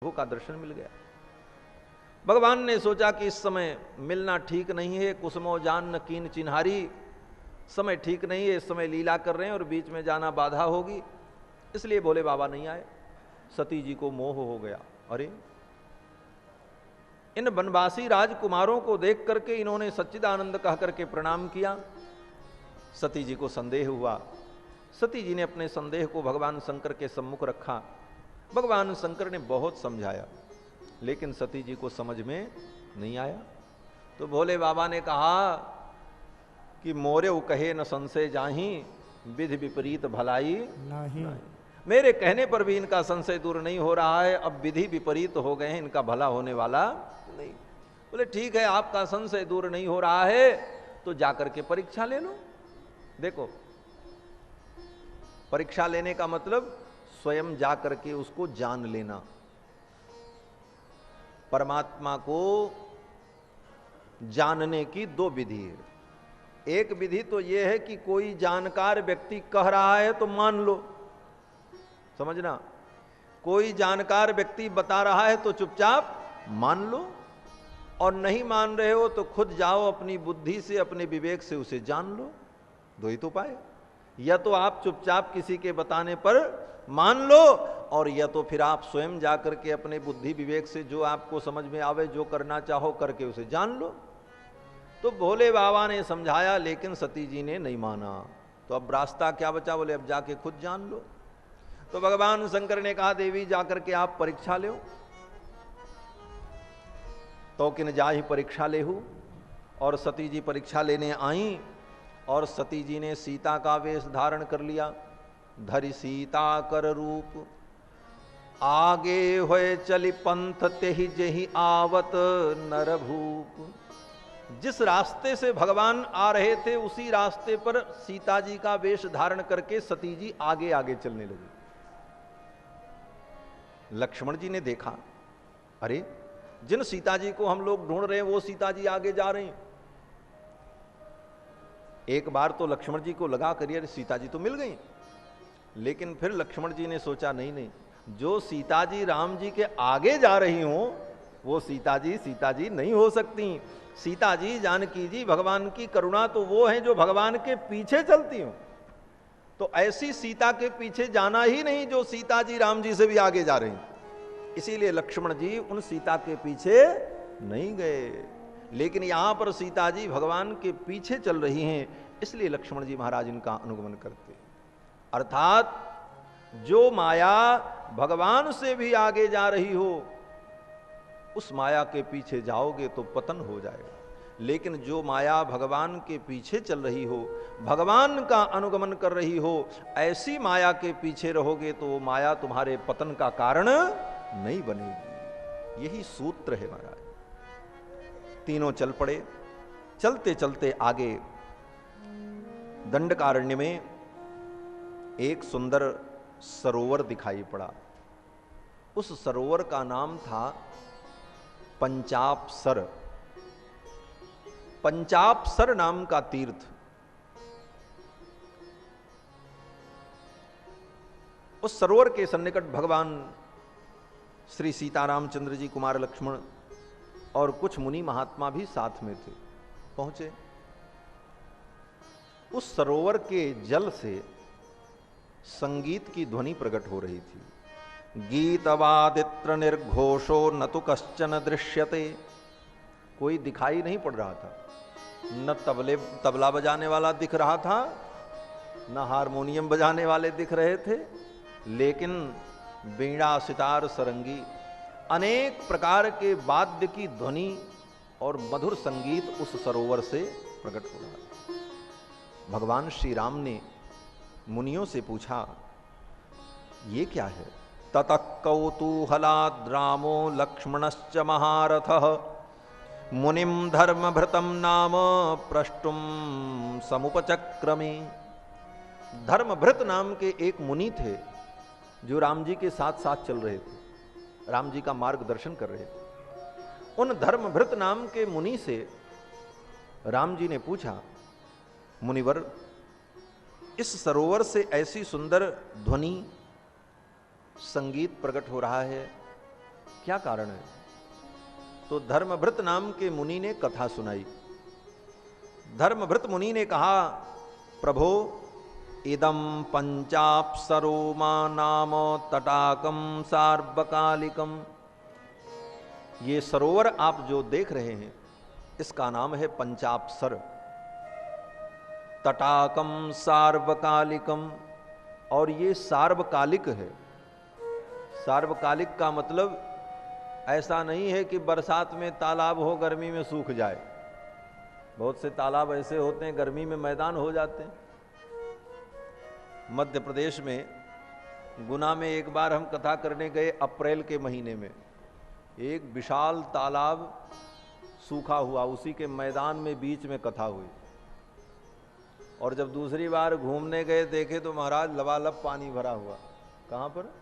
प्रभु का दर्शन मिल गया। भगवान ने सोचा कि इस समय मिलना ठीक नहीं है, कुसुमो जान न कीन चिन्हारी, समय ठीक नहीं है, इस समय लीला कर रहे हैं और बीच में जाना बाधा होगी, इसलिए भोले बाबा नहीं आए। सती जी को मोह हो गया, अरे इन बनवासी राजकुमारों को देख करके इन्होंने सच्चिदानंद कह करके प्रणाम किया। सती जी को संदेह हुआ। सती जी ने अपने संदेह को भगवान शंकर के सम्मुख रखा। भगवान शंकर ने बहुत समझाया, लेकिन सती जी को समझ में नहीं आया। तो भोले बाबा ने कहा कि मोरे कहे न संशय जाही, विधि विपरीत भलाई नहीं। मेरे कहने पर भी इनका संशय दूर नहीं हो रहा है, अब विधि विपरीत हो गए हैं, इनका भला होने वाला नहीं। बोले ठीक है, आपका संशय दूर नहीं हो रहा है तो जाकर के परीक्षा ले लो। देखो, परीक्षा लेने का मतलब स्वयं जाकर के उसको जान लेना। परमात्मा को जानने की दो विधि है। एक विधि तो यह है कि कोई जानकार व्यक्ति कह रहा है तो मान लो, समझना। कोई जानकार व्यक्ति बता रहा है तो चुपचाप मान लो, और नहीं मान रहे हो तो खुद जाओ अपनी बुद्धि से, अपने विवेक से उसे जान लो। दो ही तो पाए, या तो आप चुपचाप किसी के बताने पर मान लो, और या तो फिर आप स्वयं जाकर के अपने बुद्धि विवेक से जो आपको समझ में आवे, जो करना चाहो करके उसे जान लो। तो भोले बाबा ने समझाया, लेकिन सती जी ने नहीं माना। तो अब रास्ता क्या बचा? बोले अब जाके खुद जान लो। तो भगवान शंकर ने कहा, देवी जाकर के आप परीक्षा लो। तो किन जाहि परीक्षा लेहू, और सती जी परीक्षा लेने आई, और सती जी ने सीता का वेश धारण कर लिया। धरि सीता कर रूप, आगे होए चली पंथ तेहि जेहि आवत नरभूप। जिस रास्ते से भगवान आ रहे थे उसी रास्ते पर सीता जी का वेश धारण करके सती जी आगे आगे चलने लगी। लक्ष्मण जी ने देखा, अरे जिन सीता जी को हम लोग ढूंढ रहे हैं वो सीता जी आगे जा रहे हैं। एक बार तो लक्ष्मण जी को लगा करिए सीता जी तो मिल गई, लेकिन फिर लक्ष्मण जी ने सोचा नहीं नहीं, जो सीता जी राम जी के आगे जा रही हो वो सीता जी नहीं हो सकती। सीता जी, जानकी जी, भगवान की करुणा तो वो है जो भगवान के पीछे चलती हो। तो ऐसी सीता के पीछे जाना ही नहीं जो सीता जी राम जी से भी आगे जा रही। इसीलिए लक्ष्मण जी उन सीता के पीछे नहीं गए, लेकिन यहां पर सीता जी भगवान के पीछे चल रही हैं, इसलिए लक्ष्मण जी महाराज इनका अनुगमन करते। अर्थात जो माया भगवान से भी आगे जा रही हो उस माया के पीछे जाओगे तो पतन हो जाएगा, लेकिन जो माया भगवान के पीछे चल रही हो, भगवान का अनुगमन कर रही हो, ऐसी माया के पीछे रहोगे तो वो माया तुम्हारे पतन का कारण नहीं बनेगी। यही सूत्र है महाराज। तीनों चल पड़े। चलते चलते आगे दंडकारण्य में एक सुंदर सरोवर दिखाई पड़ा। उस सरोवर का नाम था पंचापसर। पंचापसर नाम का तीर्थ। उस सरोवर के सन्निकट भगवान श्री सीतारामचंद्र जी, कुमार लक्ष्मण और कुछ मुनि महात्मा भी साथ में थे, पहुंचे। उस सरोवर के जल से संगीत की ध्वनि प्रकट हो रही थी। गीतवादित्र निर्घोषो न तो कश्चन दृश्यते। कोई दिखाई नहीं पड़ रहा था, न तबला बजाने वाला दिख रहा था, न हारमोनियम बजाने वाले दिख रहे थे, लेकिन वीणा, सितार, सरंगी, अनेक प्रकार के वाद्य की ध्वनि और मधुर संगीत उस सरोवर से प्रकट हो रहा था। भगवान श्री राम ने मुनियों से पूछा, ये क्या है? ततः कौतूहलाद् रामो लक्ष्मणश्च महारथः मुनिम धर्मभृतं नाम प्रष्टुम समुपचक्रमे। धर्मभृत नाम के एक मुनि थे जो राम जी के साथ साथ चल रहे थे, राम जी का मार्गदर्शन कर रहे थे। उन धर्मभृत नाम के मुनि से राम जी ने पूछा, मुनिवर, इस सरोवर से ऐसी सुंदर ध्वनि, संगीत प्रकट हो रहा है, क्या कारण है? तो धर्मभृत नाम के मुनि ने कथा सुनाई। धर्मभृत मुनि ने कहा, प्रभो इदम पंचाप्सरो मा नाम तटाकम सार्वकालिकम। ये सरोवर आप जो देख रहे हैं इसका नाम है पंचाप्सर। तटाकम सार्वकालिकम, और ये सार्वकालिक है। सार्वकालिक का मतलब ऐसा नहीं है कि बरसात में तालाब हो गर्मी में सूख जाए। बहुत से तालाब ऐसे होते हैं गर्मी में मैदान हो जाते हैं। मध्य प्रदेश में गुना में एक बार हम कथा करने गए अप्रैल के महीने में, एक विशाल तालाब सूखा हुआ, उसी के मैदान में बीच में कथा हुई। और जब दूसरी बार घूमने गए देखे तो महाराज लबालब पानी भरा हुआ। कहां पर?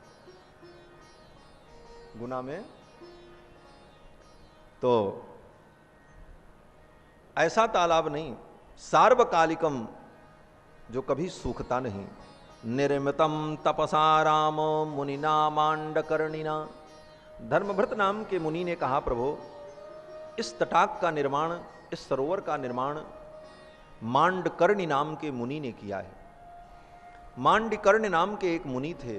गुना में। तो ऐसा तालाब नहीं, सार्वकालिकम, जो कभी सूखता नहीं। निर्मितम तपसा राम मुनिना मांडकर्णिना। धर्मभृत नाम के मुनि ने कहा, प्रभु इस तटाक का निर्माण, इस सरोवर का निर्माण मांडकर्णि नाम के मुनि ने किया है। मांडकर्णि नाम के एक मुनि थे,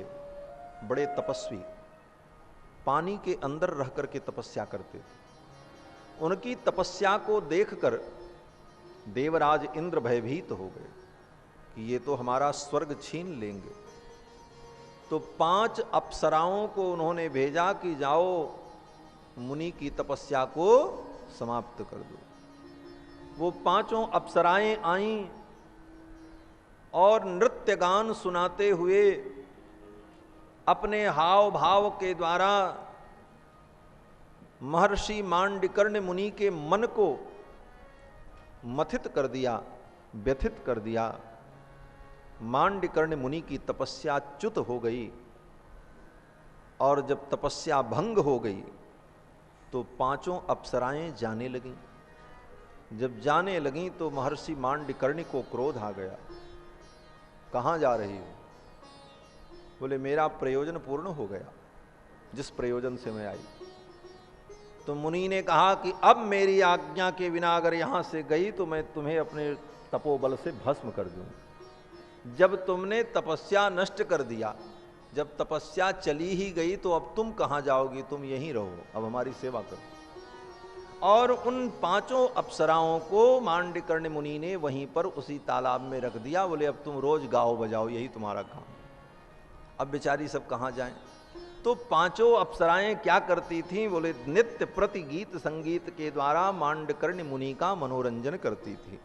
बड़े तपस्वी, पानी के अंदर रह करके तपस्या करते थे। उनकी तपस्या को देखकर देवराज इंद्र भयभीत हो गए कि ये तो हमारा स्वर्ग छीन लेंगे। तो 5 अप्सराओं को उन्होंने भेजा कि जाओ मुनि की तपस्या को समाप्त कर दो। वो 5 अप्सराएं आईं और नृत्य गान सुनाते हुए अपने हाव भाव के द्वारा महर्षि मांडकर्णि मुनि के मन को मथित कर दिया, व्यथित कर दिया। मांडकर्णि मुनि की तपस्या च्युत हो गई, और जब तपस्या भंग हो गई तो 5 अप्सराएं जाने लगीं। जब जाने लगीं तो महर्षि मांडकर्णि को क्रोध आ गया। कहाँ जा रही हो? बोले मेरा प्रयोजन पूर्ण हो गया, जिस प्रयोजन से मैं आई। तो मुनि ने कहा कि अब मेरी आज्ञा के बिना अगर यहां से गई तो मैं तुम्हें अपने तपोबल से भस्म कर दूं। जब तुमने तपस्या नष्ट कर दिया, जब तपस्या चली ही गई तो अब तुम कहां जाओगी? तुम यहीं रहो, अब हमारी सेवा करो। और उन 5 अप्सराओं को मांडकर्णि मुनि ने वहीं पर उसी तालाब में रख दिया। बोले अब तुम रोज गाओ बजाओ, यही तुम्हारा काम। अब बेचारी सब कहां जाएं? तो 5 अप्सराएं क्या करती थीं? बोले नित्य प्रति गीत संगीत के द्वारा मांडकर्णि मुनि का मनोरंजन करती थी।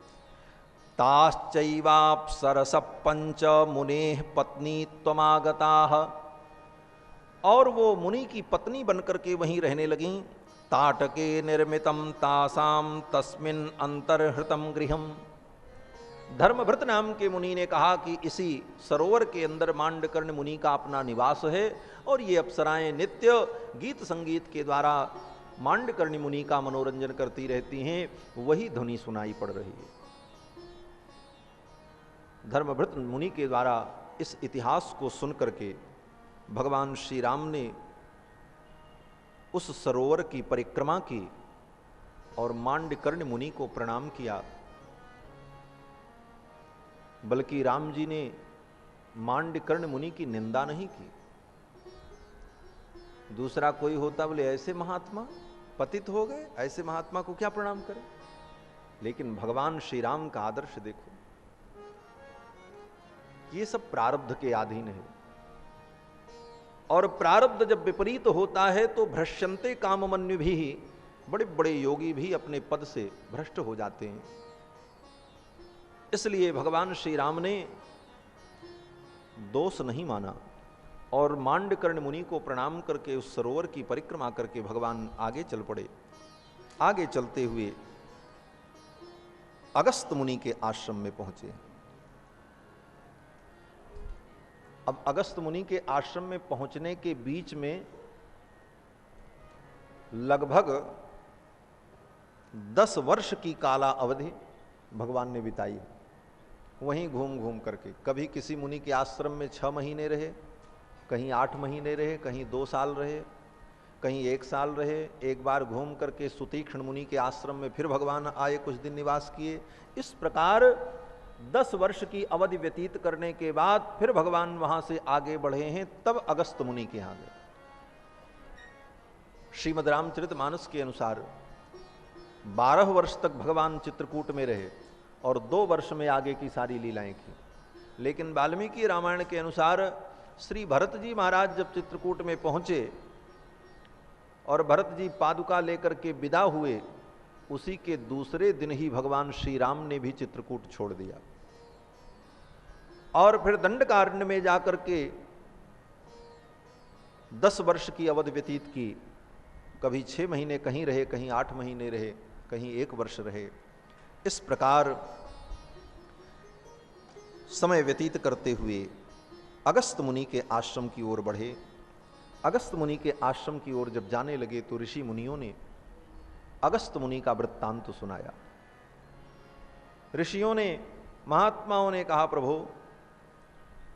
ताश्चैवाप्सरस 5 मुनेः पत्नी त्वमागताः। और वो मुनि की पत्नी बनकर के वहीं रहने लगीं। ताटके निर्मितम तासाम तस्मिन् अंतर्हृतम गृहम। धर्मभृत नाम के मुनि ने कहा कि इसी सरोवर के अंदर मांडकर्णि मुनि का अपना निवास है, और ये अप्सराएं नित्य गीत संगीत के द्वारा मांडकर्णि मुनि का मनोरंजन करती रहती हैं। वही ध्वनि सुनाई पड़ रही है। धर्मभृत मुनि के द्वारा इस इतिहास को सुनकर के भगवान श्री राम ने उस सरोवर की परिक्रमा की और मांडकर्णि मुनि को प्रणाम किया। बल्कि राम जी ने मांडकर्णि मुनि की निंदा नहीं की। दूसरा कोई होता बोले ऐसे महात्मा पतित हो गए, ऐसे महात्मा को क्या प्रणाम करें? लेकिन भगवान श्री राम का आदर्श देखो, ये सब प्रारब्ध के अधीन है। और प्रारब्ध जब विपरीत होता है तो भ्रष्यन्ते काममन्यु भी, बड़े बड़े योगी भी अपने पद से भ्रष्ट हो जाते हैं। इसलिए भगवान श्री राम ने दोष नहीं माना और मांडकर्णि मुनि को प्रणाम करके उस सरोवर की परिक्रमा करके भगवान आगे चल पड़े। आगे चलते हुए अगस्त मुनि के आश्रम में पहुंचे। अब अगस्त मुनि के आश्रम में पहुंचने के बीच में लगभग 10 वर्ष की काला अवधि भगवान ने बिताई। वहीं घूम घूम करके कभी किसी मुनि के आश्रम में 6 महीने रहे, कहीं 8 महीने रहे, कहीं 2 साल रहे, कहीं 1 साल रहे, एक बार घूम करके सुतीक्ष्ण मुनि के आश्रम में फिर भगवान आए, कुछ दिन निवास किए। इस प्रकार 10 वर्ष की अवधि व्यतीत करने के बाद फिर भगवान वहां से आगे बढ़े हैं, तब अगस्त मुनि के यहां गए। श्रीमद् रामचरितमानस के अनुसार 12 वर्ष तक भगवान चित्रकूट में रहे और 2 वर्ष में आगे की सारी लीलाएं की। लेकिन वाल्मीकि रामायण के अनुसार श्री भरत जी महाराज जब चित्रकूट में पहुंचे और भरत जी पादुका लेकर के विदा हुए, उसी के दूसरे दिन ही भगवान श्री राम ने भी चित्रकूट छोड़ दिया और फिर दंडकारण्य में जाकर के 10 वर्ष की अवधि व्यतीत की। कभी 6 महीने कहीं रहे, कहीं 8 महीने रहे, कहीं 1 वर्ष रहे। इस प्रकार समय व्यतीत करते हुए अगस्त मुनि के आश्रम की ओर बढ़े। अगस्त मुनि के आश्रम की ओर जब जाने लगे तो ऋषि मुनियों ने अगस्त मुनि का वृत्तांत सुनाया। ऋषियों ने, महात्माओं ने कहा, प्रभु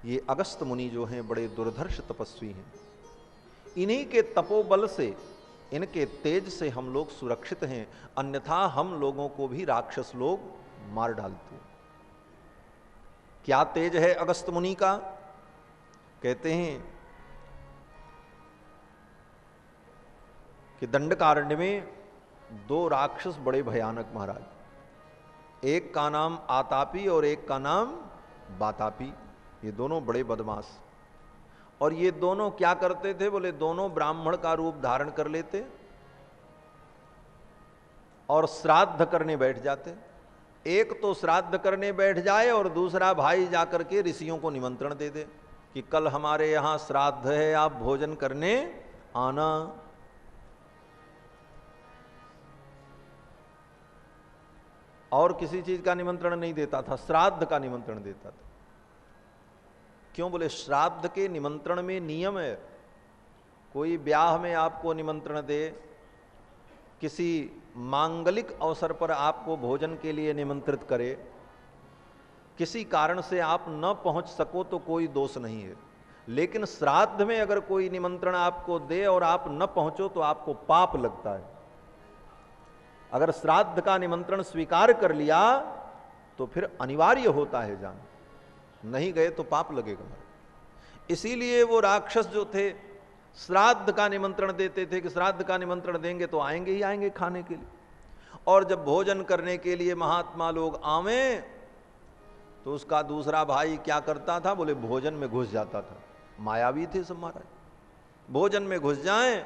ये अगस्त मुनि जो हैं बड़े दुर्धर्ष तपस्वी हैं, इन्हीं के तपोबल से, इनके तेज से हम लोग सुरक्षित हैं, अन्यथा हम लोगों को भी राक्षस लोग मार डालते। क्या तेज है अगस्त मुनि का? कहते हैं कि दंडकारण्य में 2 राक्षस बड़े भयानक महाराज, एक का नाम आतापी और एक का नाम बातापी। ये दोनों बड़े बदमाश। और ये दोनों क्या करते थे? बोले दोनों ब्राह्मण का रूप धारण कर लेते और श्राद्ध करने बैठ जाते। एक तो श्राद्ध करने बैठ जाए और दूसरा भाई जाकर के ऋषियों को निमंत्रण दे दे कि कल हमारे यहां श्राद्ध है, आप भोजन करने आना। और किसी चीज का निमंत्रण नहीं देता था, श्राद्ध का निमंत्रण देता था। क्यों? बोले श्राद्ध के निमंत्रण में नियम है। कोई ब्याह में आपको निमंत्रण दे, किसी मांगलिक अवसर पर आपको भोजन के लिए निमंत्रित करे, किसी कारण से आप न पहुंच सको तो कोई दोष नहीं है। लेकिन श्राद्ध में अगर कोई निमंत्रण आपको दे और आप न पहुंचो तो आपको पाप लगता है। अगर श्राद्ध का निमंत्रण स्वीकार कर लिया तो फिर अनिवार्य होता है जाना, नहीं गए तो पाप लगेगा। इसीलिए वो राक्षस जो थे श्राद्ध का निमंत्रण देते थे कि श्राद्ध का निमंत्रण देंगे तो आएंगे ही आएंगे खाने के लिए। और जब भोजन करने के लिए महात्मा लोग आवे तो उसका दूसरा भाई क्या करता था? बोले भोजन में घुस जाता था। मायावी थे सब महाराज। भोजन में घुस जाएं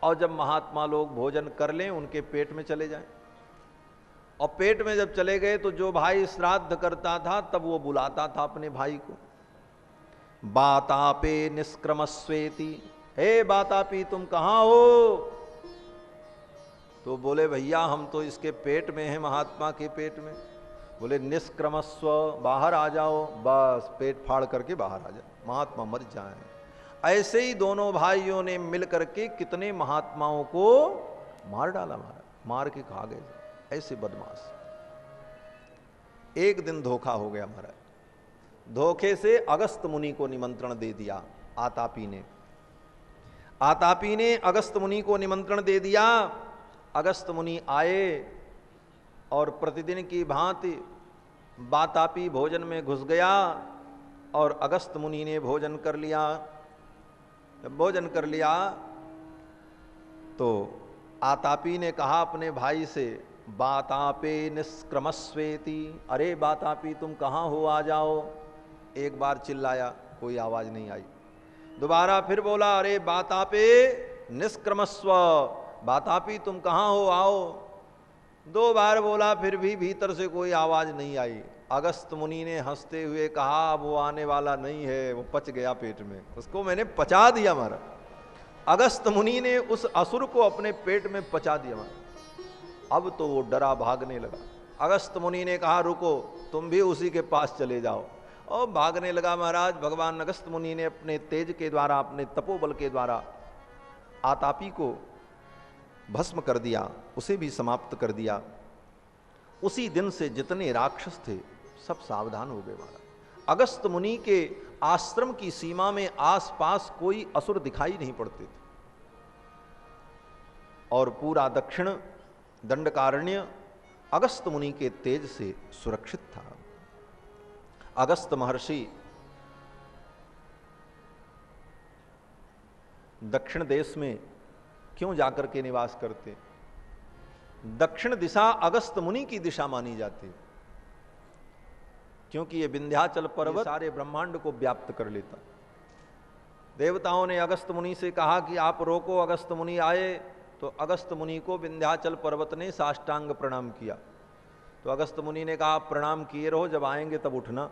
और जब महात्मा लोग भोजन कर लें उनके पेट में चले जाएं। और पेट में जब चले गए तो जो भाई श्राद्ध करता था तब वो बुलाता था अपने भाई को, बातापे निष्क्रमस्वेति, हे बातापी तुम कहां हो? तो बोले भैया हम तो इसके पेट में हैं, महात्मा के पेट में। बोले निष्क्रमस्व, बाहर आ जाओ। बस पेट फाड़ करके बाहर आ जाओ, महात्मा मर जाए। ऐसे ही दोनों भाइयों ने मिल करके कितने महात्माओं को मार डाला, मार के खा गए। ऐसे बदमाश। एक दिन धोखा हो गया महाराज। धोखे से अगस्त मुनि को निमंत्रण दे दिया आतापी ने। आतापी ने अगस्त मुनि को निमंत्रण दे दिया। अगस्त मुनि आए और प्रतिदिन की भांति बातापी भोजन में घुस गया और अगस्त मुनि ने भोजन कर लिया। जब भोजन कर लिया तो आतापी ने कहा अपने भाई से, बातापे निष्क्रमस्वेति, अरे बातापी तुम कहाँ हो, आ जाओ। एक बार चिल्लाया, कोई आवाज नहीं आई। दोबारा फिर बोला, अरे बातापे निष्क्रमस्व, बातापी तुम कहाँ हो, आओ। 2 बार बोला, फिर भी भीतर से कोई आवाज नहीं आई। अगस्त मुनि ने हंसते हुए कहा, वो आने वाला नहीं है, वो पच गया पेट में, उसको मैंने पचा दिया। हमारा अगस्त मुनि ने उस असुर को अपने पेट में पचा दिया। अब तो वो डरा भागने लगा। अगस्त मुनि ने कहा, रुको, तुम भी उसी के पास चले जाओ। और भागने लगा महाराज। भगवान अगस्त मुनि ने अपने तेज के द्वारा, अपने तपोबल के द्वारा आतापी को भस्म कर दिया, उसे भी समाप्त कर दिया। उसी दिन से जितने राक्षस थे सब सावधान हो गए महाराज। अगस्त मुनि के आश्रम की सीमा में आसपास कोई असुर दिखाई नहीं पड़ते थे। और पूरा दक्षिण दंडकारण्य अगस्त मुनि के तेज से सुरक्षित था। अगस्त महर्षि दक्षिण देश में क्यों जाकर के निवास करते? दक्षिण दिशा अगस्त मुनि की दिशा मानी जाती, क्योंकि ये विंध्याचल पर्वत सारे ब्रह्मांड को व्याप्त कर लेता। देवताओं ने अगस्त मुनि से कहा कि आप रोको, अगस्त मुनि आए, तो अगस्त मुनि को विंध्याचल पर्वत ने साष्टांग प्रणाम किया। तो अगस्त मुनि ने कहा आप प्रणाम किए रहो, जब आएंगे तब उठना।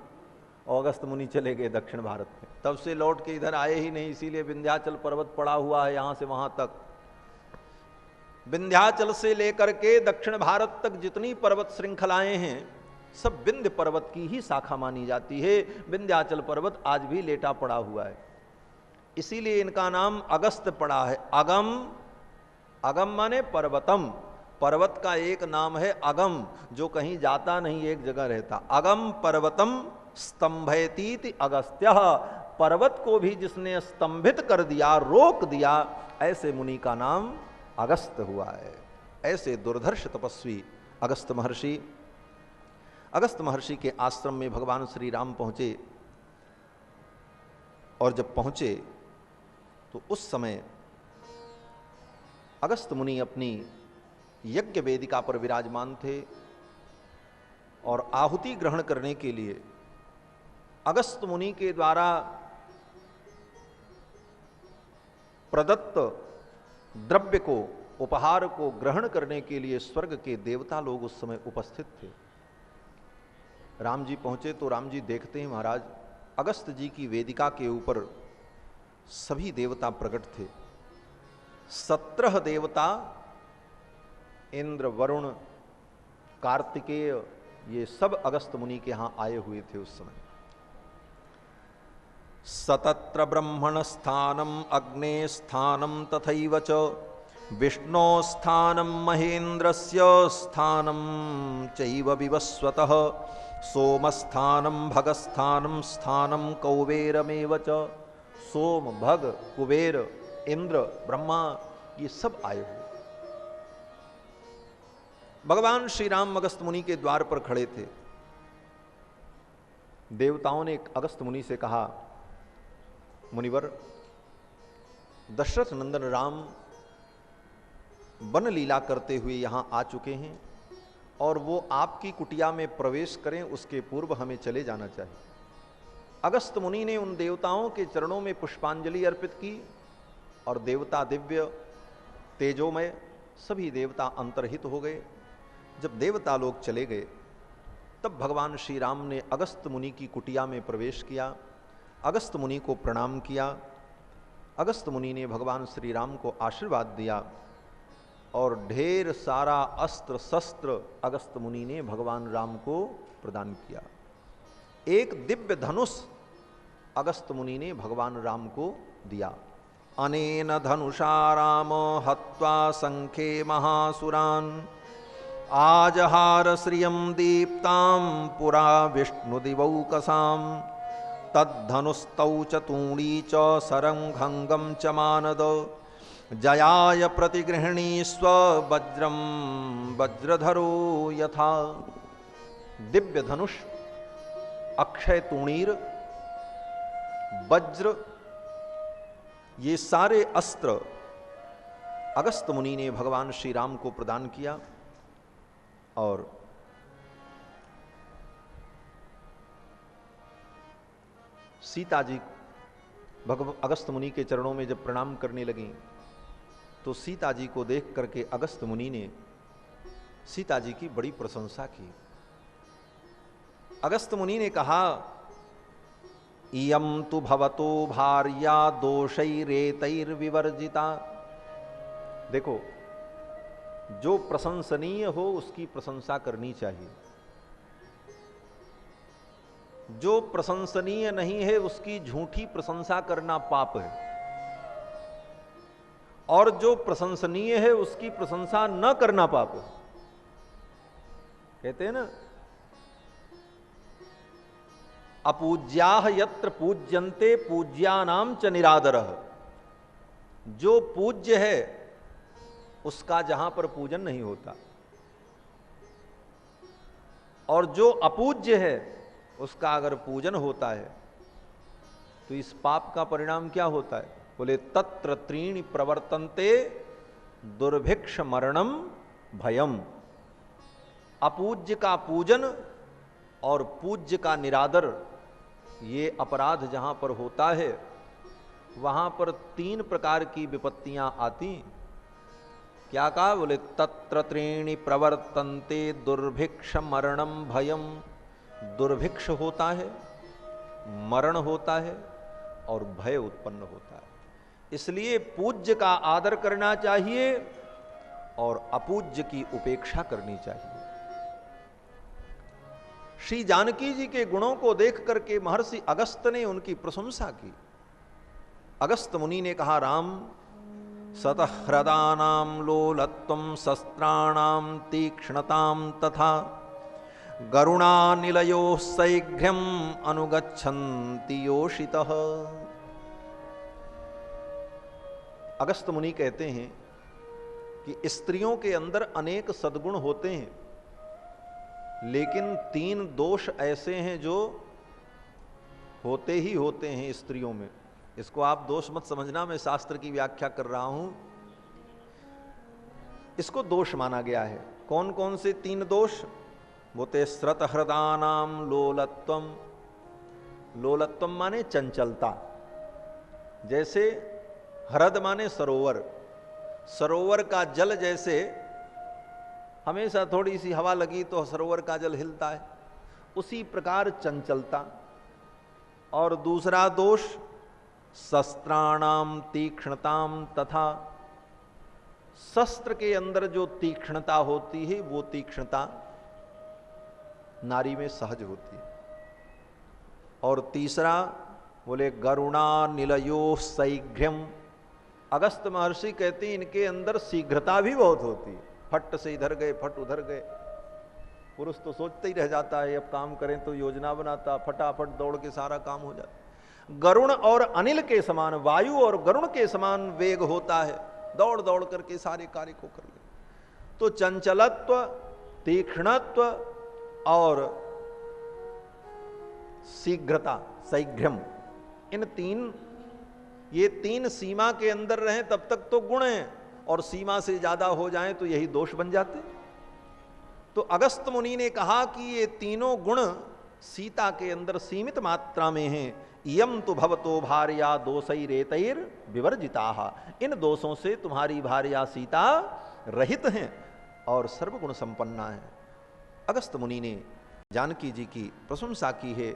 और अगस्त मुनि चले गए दक्षिण भारत में, तब से लौट के इधर आए ही नहीं, इसीलिए विंध्याचल पर्वत पड़ा हुआ है यहां से वहां तक। विंध्याचल से लेकर के दक्षिण भारत तक जितनी पर्वत श्रृंखलाएं हैं सब विंध्य पर्वत की ही शाखा मानी जाती है। विंध्याचल पर्वत आज भी लेटा पड़ा हुआ है, इसीलिए इनका नाम अगस्त पड़ा है। अगम, अगम माने पर्वतम, पर्वत का एक नाम है अगम, जो कहीं जाता नहीं, एक जगह रहता। अगम पर्वतम स्तंभयतीति अगस्त्य, पर्वत को भी जिसने स्तंभित कर दिया, रोक दिया, ऐसे मुनि का नाम अगस्त हुआ है। ऐसे दुर्धर्ष तपस्वी अगस्त महर्षि। अगस्त महर्षि के आश्रम में भगवान श्री राम पहुंचे, और जब पहुंचे तो उस समय अगस्त मुनि अपनी यज्ञ वेदिका पर विराजमान थे, और आहुति ग्रहण करने के लिए अगस्त मुनि के द्वारा प्रदत्त द्रव्य को, उपहार को ग्रहण करने के लिए स्वर्ग के देवता लोग उस समय उपस्थित थे। राम जी पहुंचे तो राम जी देखते हैं महाराज अगस्त जी की वेदिका के ऊपर सभी देवता प्रकट थे। 17 देवता, इंद्र, वरुण, कार्तिकेय, ये सब अगस्त मुनि के यहां आए हुए थे उस समय। सतत्र ब्रह्मण स्थानम अग्ने स्थानम तथैव च विष्णो स्थानम महेन्द्रस्य स्थानम चैव विवस्वतः सोमस्थानम भगस्थानम स्थानम कौबेरमेव च। सोम, भग, कुबेर, इंद्र, ब्रह्मा, ये सब आए हुए। भगवान श्री राम अगस्त मुनि के द्वार पर खड़े थे। देवताओं ने अगस्त मुनि से कहा, मुनिवर, दशरथ नंदन राम वन लीला करते हुए यहां आ चुके हैं, और वो आपकी कुटिया में प्रवेश करें उसके पूर्व हमें चले जाना चाहिए। अगस्त मुनि ने उन देवताओं के चरणों में पुष्पांजलि अर्पित की, और देवता दिव्य तेजोमय सभी देवता अंतर्हित हो गए। जब देवता लोग चले गए तब भगवान श्री राम ने अगस्त मुनि की कुटिया में प्रवेश किया, अगस्त मुनि को प्रणाम किया। अगस्त मुनि ने भगवान श्री राम को आशीर्वाद दिया, और ढेर सारा अस्त्र शस्त्र अगस्त मुनि ने भगवान राम को प्रदान किया। एक दिव्य धनुष अगस्त मुनि ने भगवान राम को दिया। अनेन धनुषा राम हत्वा संखे महासुरान आजहार श्रियं दीप्तां पुरा विष्णुदिवौकसां तद्धनुस्तौ च तूणी च सरंघंगम च मानद जयाय प्रतिगृहणीस्व वज्रम वज्रधरो यथा। दिव्य धनुष, अक्षय तूणीर, वज्र, ये सारे अस्त्र अगस्त मुनि ने भगवान श्री राम को प्रदान किया। और सीता जी अगस्त मुनि के चरणों में जब प्रणाम करने लगी तो सीता जी को देख करके अगस्त मुनि ने सीता जी की बड़ी प्रशंसा की। अगस्त मुनि ने कहा, इयं तु भवतो भार्या दोषैरेतैर्विवर्जिता। देखो, जो प्रशंसनीय हो उसकी प्रशंसा करनी चाहिए, जो प्रशंसनीय नहीं है उसकी झूठी प्रशंसा करना पाप है, और जो प्रशंसनीय है उसकी प्रशंसा न करना पाप है। कहते हैं ना, अपूज्याह यत्र पूज्यन्ते पूज्यानाम च निरादरः। जो पूज्य है उसका जहां पर पूजन नहीं होता, और जो अपूज्य है उसका अगर पूजन होता है तो इस पाप का परिणाम क्या होता है? बोले तत्र त्रीणि प्रवर्तन्ते दुर्भिक्ष मरणम भयम। अपूज्य का पूजन और पूज्य का निरादर, ये अपराध जहां पर होता है वहां पर 3 प्रकार की विपत्तियां आती। क्या कहा? बोले तत्र त्रीणि प्रवर्तन्ते दुर्भिक्ष मरणम भयम। दुर्भिक्ष होता है, मरण होता है और भय उत्पन्न होता है। इसलिए पूज्य का आदर करना चाहिए और अपूज्य की उपेक्षा करनी चाहिए। श्री जानकी जी के गुणों को देख करके महर्षि अगस्त ने उनकी प्रशंसा की। अगस्त मुनि ने कहा, राम सतहृदानां लोलत्वं शस्त्राणां तीक्ष्णतां तथा गरुणानिलयोः शैघ्र्यम् अनुगच्छन्ति योषितः। अगस्त मुनि कहते हैं कि स्त्रियों के अंदर अनेक सद्गुण होते हैं, लेकिन 3 दोष ऐसे हैं जो होते ही होते हैं स्त्रियों में। इसको आप दोष मत समझना, मैं शास्त्र की व्याख्या कर रहा हूं। इसको दोष माना गया है। कौन कौन से 3 दोष? बोते श्रतहृदानाम लोलत्वम। लोलत्वम माने चंचलता। जैसे हृद माने सरोवर। सरोवर का जल जैसे हमेशा थोड़ी सी हवा लगी तो सरोवर का जल हिलता है, उसी प्रकार चंचलता। और दूसरा दोष शस्त्राणाम तीक्ष्णताम तथा। शस्त्र के अंदर जो तीक्ष्णता होती है वो तीक्ष्णता नारी में सहज होती है। और तीसरा बोले गरुणा निलयो शैघ्र्यम। अगस्त महर्षि कहते हैं इनके अंदर शीघ्रता भी बहुत होती है। फट से इधर गए, फट उधर गए। पुरुष तो सोचते ही रह जाता है, अब काम करें तो योजना बनाता, फटाफट दौड़ के सारा काम हो जाता। गरुण और अनिल के समान, वायु और गरुण के समान वेग होता है, दौड़ दौड़ करके सारे कार्य को कर ले। तो चंचलत्व, तीक्ष्णत्व और शीघ्रता, शैघ्र्यम, ये तीन सीमा के अंदर रहें तब तक तो गुण हैं, और सीमा से ज्यादा हो जाएं तो यही दोष बन जाते। तो अगस्त मुनि ने कहा कि ये तीनों गुण सीता के अंदर सीमित मात्रा में हैं। यम तो भवतो भार्या दोषैरेतैर विवर्जिताः। इन दोषों से तुम्हारी भार्या सीता रहित हैं और सर्वगुण संपन्ना है। अगस्त मुनि ने जानकी जी की प्रशंसा की है,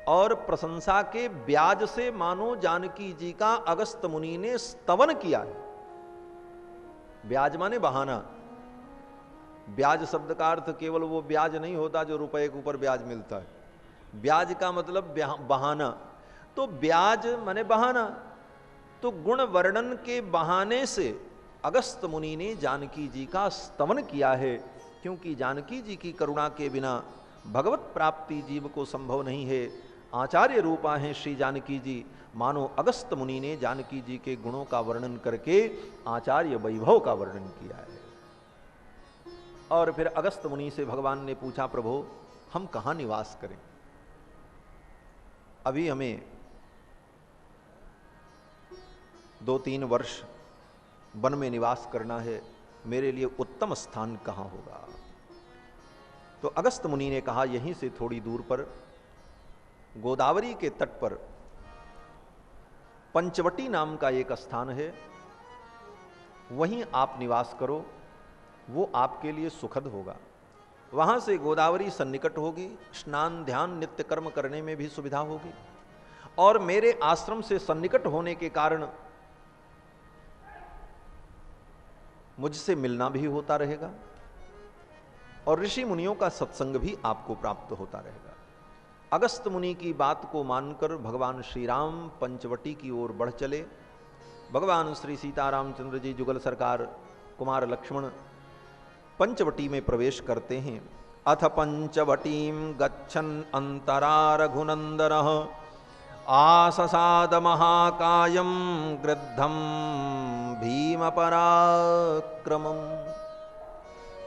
और प्रशंसा के ब्याज से मानो जानकी जी का अगस्त मुनि ने स्तवन किया है। ब्याज माने बहाना। ब्याज शब्द का अर्थ केवल वो ब्याज नहीं होता जो रुपए के ऊपर ब्याज मिलता है। ब्याज का मतलब बहाना। तो ब्याज माने बहाना। तो गुण वर्णन के बहाने से अगस्त मुनि ने जानकी जी का स्तवन किया है, क्योंकि जानकी जी की करुणा के बिना भगवत प्राप्ति जीव को संभव नहीं है। आचार्य रूपा हैं श्री जानकी जी। मानो अगस्त मुनि ने जानकी जी के गुणों का वर्णन करके आचार्य वैभव का वर्णन किया है। और फिर अगस्त मुनि से भगवान ने पूछा, प्रभु हम कहां निवास करें? अभी हमें 2-3 वर्ष वन में निवास करना है, मेरे लिए उत्तम स्थान कहां होगा? तो अगस्त मुनि ने कहा, यहीं से थोड़ी दूर पर गोदावरी के तट पर पंचवटी नाम का एक स्थान है, वहीं आप निवास करो, वो आपके लिए सुखद होगा। वहां से गोदावरी सन्निकट होगी, स्नान ध्यान नित्य कर्म करने में भी सुविधा होगी, और मेरे आश्रम से सन्निकट होने के कारण मुझसे मिलना भी होता रहेगा, और ऋषि मुनियों का सत्संग भी आपको प्राप्त होता रहेगा। अगस्त मुनि की बात को मानकर भगवान श्री राम पंचवटी की ओर बढ़ चले। भगवान श्री सीतारामचंद्र जी, जुगल सरकार, कुमार लक्ष्मण पंचवटी में प्रवेश करते हैं। अथ पंचवटीं गच्छन् अंतरा रघुनंदनः आससाद महाकायं गृद्धं भीमरूपधरम्। भीम पराक्रमम्।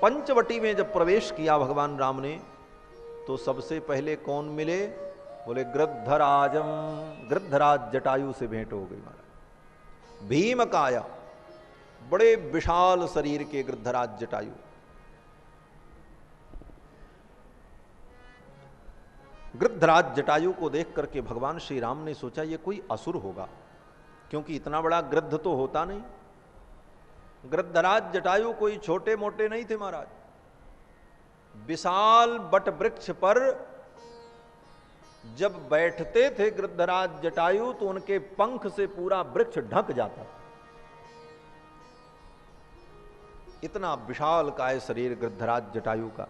पंचवटी में जब प्रवेश किया भगवान राम ने तो सबसे पहले कौन मिले? बोले गृद्धराजम। गृद्धराज जटायु से भेंट हो गई महाराज। भीम काया, बड़े विशाल शरीर के गृद्धराज जटायु। गृद्धराज जटायु को देख करके भगवान श्री राम ने सोचा ये कोई असुर होगा, क्योंकि इतना बड़ा गृद्ध तो होता नहीं। गृद्धराज जटायु कोई छोटे मोटे नहीं थे महाराज। विशाल बट वृक्ष पर जब बैठते थे गृद्धराज जटायु तो उनके पंख से पूरा वृक्ष ढक जाता। इतना विशाल काय शरीर गृद्धराज जटायु का।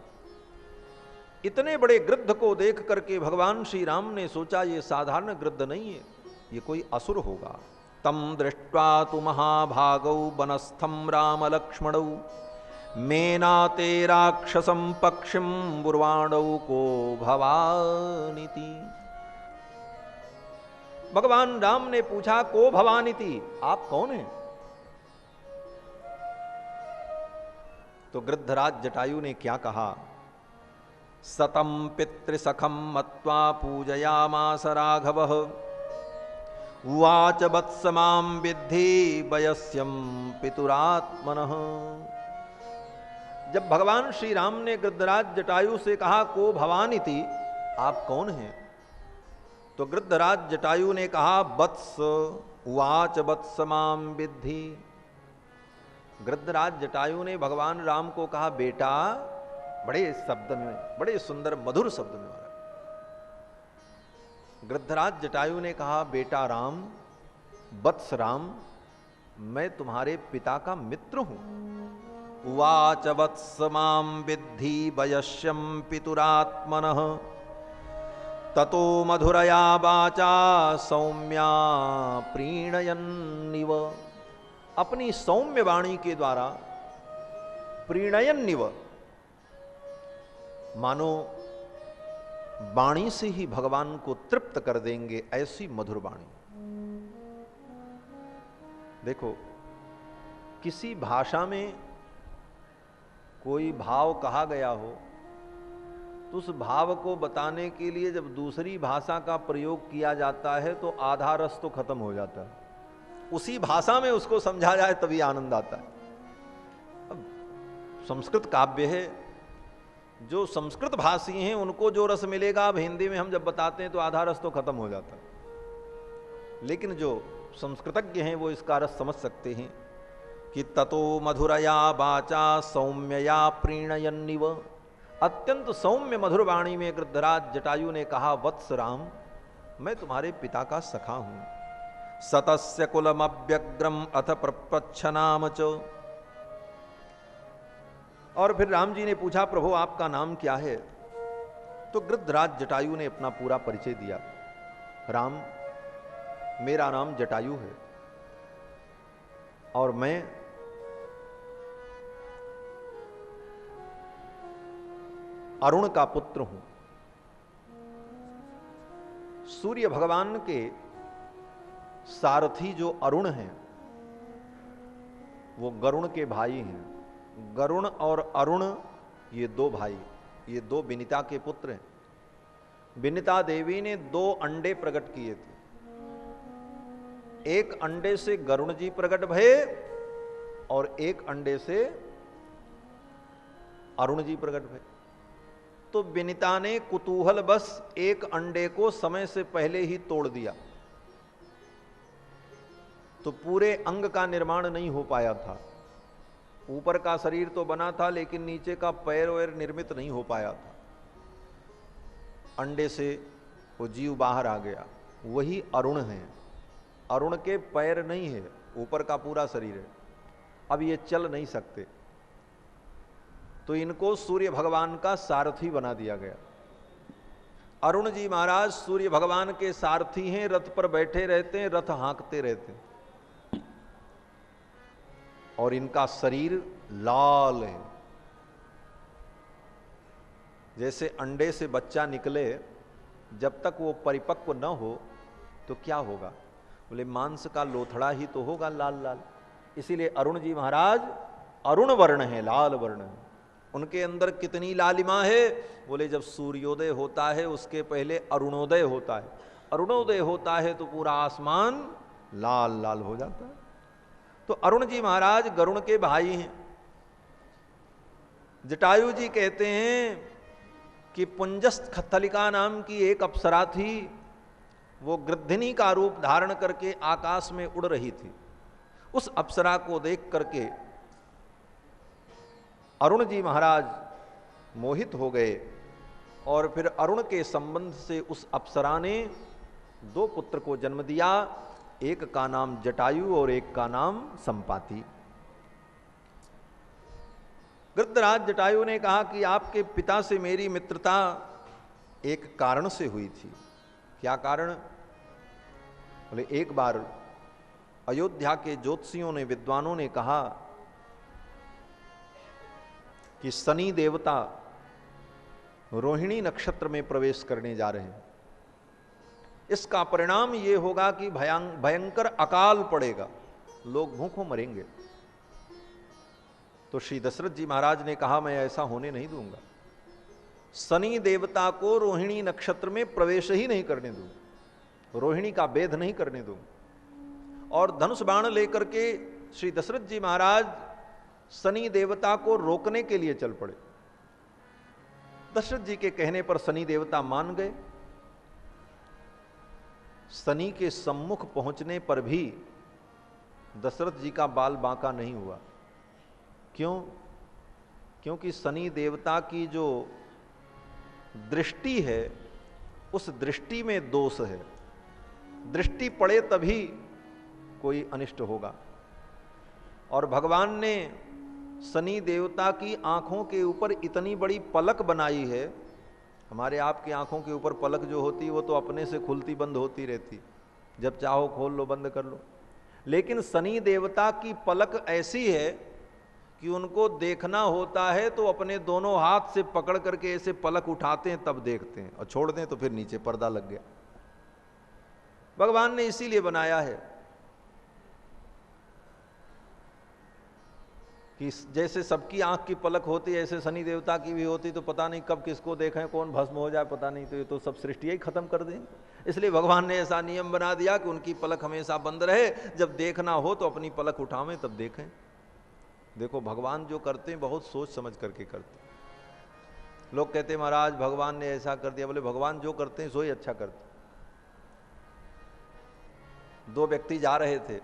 इतने बड़े गृद्ध को देख करके भगवान श्री राम ने सोचा ये साधारण गृद्ध नहीं है, ये कोई असुर होगा। तम दृष्ट्वा तु महाभागौ वनस्थं राम लक्ष्मणौ मेनाते राक्षसं पक्षिं बुर्वाणौ को भवानिति। भगवान राम ने पूछा को भवानिति, आप कौन हैं? तो गृद्धराज जटायु ने क्या कहा? सतम पितृसखम मत्वा पूजयामास राघवः उवाच वत्स मां विद्धि वयस्यं पितुरात्मनः। जब भगवान श्री राम ने गृद्धराज जटायु से कहा को भवानिति, आप कौन हैं? तो गृद्धराज जटायु ने कहा वत्स। उवाच वत्स मां विद्धि। गृद्धराज जटायु ने भगवान राम को कहा बेटा, बड़े शब्द में, बड़े सुंदर मधुर शब्द में। गृद्धराज जटायु ने कहा बेटा राम, वत्स राम, मैं तुम्हारे पिता का मित्र हूं। उवाच वत्स मां विद्धि वयस्यं पितुरात्मनः ततो मधुरया वाचा सौम्या प्रीणयन्निव। अपनी सौम्य वाणी के द्वारा प्रीणयन्निव, मानो वाणी से ही भगवान को तृप्त कर देंगे, ऐसी मधुर वाणी। देखो, किसी भाषा में कोई भाव कहा गया हो तो उस भाव को बताने के लिए जब दूसरी भाषा का प्रयोग किया जाता है तो आधा रस तो खत्म हो जाता है। उसी भाषा में उसको समझा जाए तभी आनंद आता है। अब संस्कृत काव्य है, जो संस्कृत भाषी हैं उनको जो रस मिलेगा, अब हिंदी में हम जब बताते हैं तो आधा रस तो खत्म हो जाता है। लेकिन जो संस्कृतज्ञ हैं वो इसका रस समझ सकते हैं कि ततो मधुरया वाचा सौम्यया प्रीणयन्निव। अत्यंत सौम्य मधुर वाणी में गृद्धराज जटायु ने कहा वत्स राम, मैं तुम्हारे पिता का सखा हूं। सतस्य कुलमव्यग्रम अथ प्रपच्छनाम च। और फिर राम जी ने पूछा प्रभु आपका नाम क्या है? तो गृद्धराज जटायु ने अपना पूरा परिचय दिया। राम, मेरा नाम जटायु है और मैं अरुण का पुत्र हूं। सूर्य भगवान के सारथी जो अरुण हैं वो गरुण के भाई हैं। गरुण और अरुण ये दो भाई, ये दो विनिता के पुत्र हैं। विनिता देवी ने 2 अंडे प्रकट किए थे। एक अंडे से गरुण जी प्रकट भये और एक अंडे से अरुण जी प्रकट भये। तो विनिता ने कुतूहल बस एक अंडे को समय से पहले ही तोड़ दिया, तो पूरे अंग का निर्माण नहीं हो पाया था। ऊपर का शरीर तो बना था लेकिन नीचे का पैर वैर निर्मित नहीं हो पाया था। अंडे से वो जीव बाहर आ गया, वही अरुण है। अरुण के पैर नहीं है, ऊपर का पूरा शरीर है। अब ये चल नहीं सकते, तो इनको सूर्य भगवान का सारथी बना दिया गया। अरुण जी महाराज सूर्य भगवान के सारथी हैं, रथ पर बैठे रहते हैं, रथ हाँकते रहते हैं। और इनका शरीर लाल है। जैसे अंडे से बच्चा निकले, जब तक वो परिपक्व न हो तो क्या होगा? बोले मांस का लोथड़ा ही तो होगा लाल लाल। इसीलिए अरुण जी महाराज अरुण वर्ण है, लाल वर्ण है। उनके अंदर कितनी लालिमा है, बोले जब सूर्योदय होता है उसके पहले अरुणोदय होता है, अरुणोदय होता है तो पूरा आसमान लाल लाल हो जाता है। तो अरुण जी महाराज गरुण के भाई हैं। जटायु जी कहते हैं कि पुंजस्थ खत्तलिका नाम की एक अप्सरा थी, वो गृद्धिनी का रूप धारण करके आकाश में उड़ रही थी। उस अप्सरा को देख करके अरुण जी महाराज मोहित हो गए और फिर अरुण के संबंध से उस अप्सरा ने 2 पुत्र को जन्म दिया, एक का नाम जटायु और एक का नाम संपाति। गृद्धराज जटायु ने कहा कि आपके पिता से मेरी मित्रता एक कारण से हुई थी। क्या कारण? बोले एक बार अयोध्या के ज्योतिषियों ने, विद्वानों ने कहा कि शनि देवता रोहिणी नक्षत्र में प्रवेश करने जा रहे हैं। इसका परिणाम ये होगा कि भयंकर अकाल पड़ेगा, लोग भूखों मरेंगे। तो श्री दशरथ जी महाराज ने कहा मैं ऐसा होने नहीं दूंगा, शनि देवता को रोहिणी नक्षत्र में प्रवेश ही नहीं करने दूंगा, रोहिणी का भेद नहीं करने दूंगा। और धनुष बाण लेकर के श्री दशरथ जी महाराज शनि देवता को रोकने के लिए चल पड़े। दशरथ जी के कहने पर शनि देवता मान गए। शनि के सम्मुख पहुंचने पर भी दशरथ जी का बाल बांका नहीं हुआ। क्यों? क्योंकि शनि देवता की जो दृष्टि है उस दृष्टि में दोष है, दृष्टि पड़े तभी कोई अनिष्ट होगा। और भगवान ने शनि देवता की आंखों के ऊपर इतनी बड़ी पलक बनाई है। हमारे आपकी आंखों के ऊपर पलक जो होती है वो तो अपने से खुलती बंद होती रहती, जब चाहो खोल लो बंद कर लो। लेकिन शनि देवता की पलक ऐसी है कि उनको देखना होता है तो अपने दोनों हाथ से पकड़ करके ऐसे पलक उठाते हैं तब देखते हैं, और छोड़ दें तो फिर नीचे पर्दा लग गया। भगवान ने इसीलिए बनाया है कि जैसे सबकी आंख की पलक होती है ऐसे शनि देवता की भी होती, तो पता नहीं कब किसको देखें, कौन भस्म हो जाए पता नहीं, तो ये तो सब सृष्टि ही खत्म कर देंगे। इसलिए भगवान ने ऐसा नियम बना दिया कि उनकी पलक हमेशा बंद रहे, जब देखना हो तो अपनी पलक उठावें तब देखें। देखो भगवान जो करते हैं बहुत सोच समझ करके करते हैं। लोग कहते हैं महाराज भगवान ने ऐसा कर दिया। बोले भगवान जो करते हैं सो ही अच्छा करते। 2 व्यक्ति जा रहे थे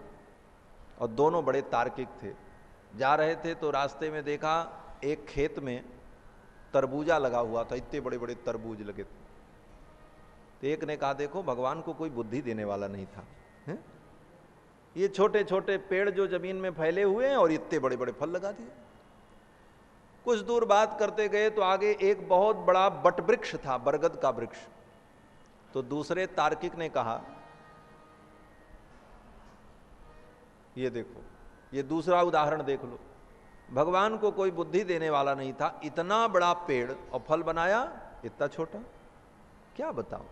और दोनों बड़े तार्किक थे। जा रहे थे तो रास्ते में देखा एक खेत में तरबूजा लगा हुआ था, इतने बड़े बड़े तरबूज लगे थे। तो एक ने कहा देखो भगवान को कोई बुद्धि देने वाला नहीं था, है? ये छोटे छोटे पेड़ जो जमीन में फैले हुए हैं और इतने बड़े बड़े फल लगा दिए। कुछ दूर बात करते गए तो आगे एक बहुत बड़ा बट वृक्ष था, बरगद का वृक्ष। तो दूसरे तार्किक ने कहा ये देखो, ये दूसरा उदाहरण देख लो, भगवान को कोई बुद्धि देने वाला नहीं था, इतना बड़ा पेड़ और फल बनाया इतना छोटा, क्या बताओ।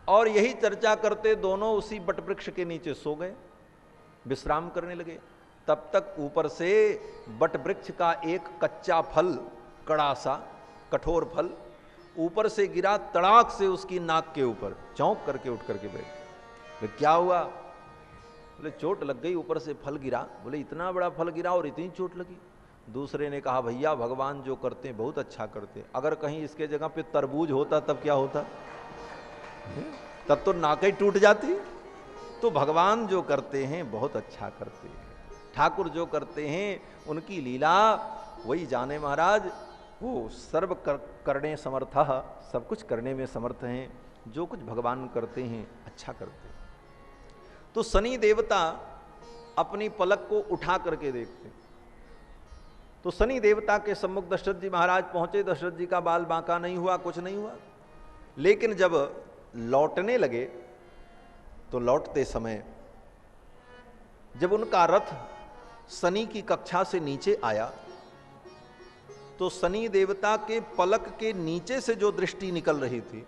और यही चर्चा करते दोनों उसी बट वृक्ष के नीचे सो गए, विश्राम करने लगे। तब तक ऊपर से बट वृक्ष का एक कच्चा फल, कड़ा सा कठोर फल ऊपर से गिरा, तड़ाक से उसकी नाक के ऊपर, चौंक करके उठ करके बैठ। क्या हुआ? बोले चोट लग गई, ऊपर से फल गिरा। बोले इतना बड़ा फल गिरा और इतनी चोट लगी? दूसरे ने कहा भैया भगवान जो करते हैं बहुत अच्छा करते हैं, अगर कहीं इसके जगह पे तरबूज होता तब क्या होता? तब तो नाक ही टूट जाती। तो भगवान जो करते हैं बहुत अच्छा करते हैं, ठाकुर जो करते हैं उनकी लीला वही जाने महाराज। वो सर्व करने समर्थ, सब कुछ करने में समर्थ हैं। जो कुछ भगवान करते हैं अच्छा करते हैं। तो शनि देवता अपनी पलक को उठा करके देखते हैं। तो शनि देवता के सम्मुख दशरथ जी महाराज पहुंचे। दशरथ जी का बाल बांका नहीं हुआ, कुछ नहीं हुआ। लेकिन जब लौटने लगे तो लौटते समय जब उनका रथ शनि की कक्षा से नीचे आया तो शनि देवता के पलक के नीचे से जो दृष्टि निकल रही थी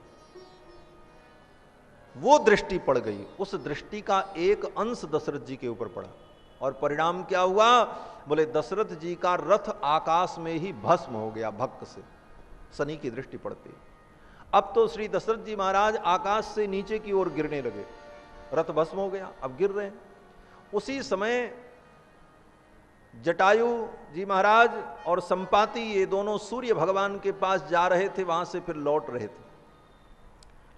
वो दृष्टि पड़ गई। उस दृष्टि का एक अंश दशरथ जी के ऊपर पड़ा और परिणाम क्या हुआ? बोले दशरथ जी का रथ आकाश में ही भस्म हो गया भक्क से, शनि की दृष्टि पड़ती। अब तो श्री दशरथ जी महाराज आकाश से नीचे की ओर गिरने लगे, रथ भस्म हो गया, अब गिर रहे हैं। उसी समय जटायु जी महाराज और संपाति ये दोनों सूर्य भगवान के पास जा रहे थे, वहां से फिर लौट रहे थे।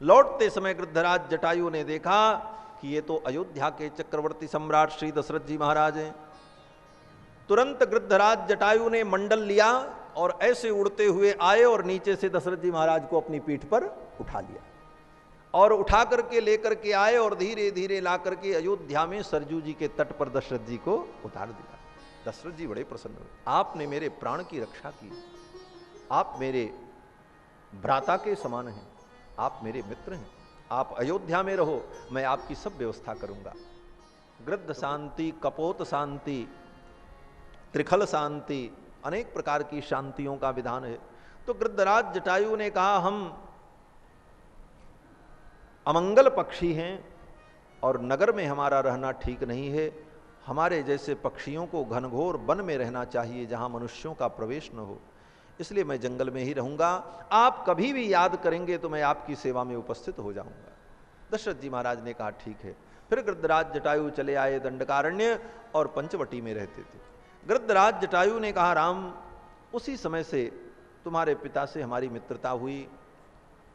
लौटते समय गृद्धराज जटायु ने देखा कि ये तो अयोध्या के चक्रवर्ती सम्राट श्री दशरथ जी महाराज हैं। तुरंत गृद्धराज जटायु ने मंडल लिया और ऐसे उड़ते हुए आए और नीचे से दशरथ जी महाराज को अपनी पीठ पर उठा लिया और उठा करके लेकर के आए और धीरे धीरे ला करके अयोध्या में सरजू जी के तट पर दशरथ जी को उतार दिया। दशरथ जी बड़े प्रसन्न हुए, आपने मेरे प्राण की रक्षा की, आप मेरे भ्राता के समान हैं, आप मेरे मित्र हैं, आप अयोध्या में रहो, मैं आपकी सब व्यवस्था करूंगा। गृद्ध शांति, कपोत शांति, त्रिखल शांति, अनेक प्रकार की शांतियों का विधान है। तो गृद्धराज जटायु ने कहा हम अमंगल पक्षी हैं और नगर में हमारा रहना ठीक नहीं है, हमारे जैसे पक्षियों को घनघोर वन में रहना चाहिए जहां मनुष्यों का प्रवेश न हो, इसलिए मैं जंगल में ही रहूंगा, आप कभी भी याद करेंगे तो मैं आपकी सेवा में उपस्थित हो जाऊंगा। दशरथ जी महाराज ने कहा ठीक है। फिर गृद्धराज जटायु चले आए दंडकारण्य और पंचवटी में रहते थे। गृद्धराज जटायु ने कहा राम, उसी समय से तुम्हारे पिता से हमारी मित्रता हुई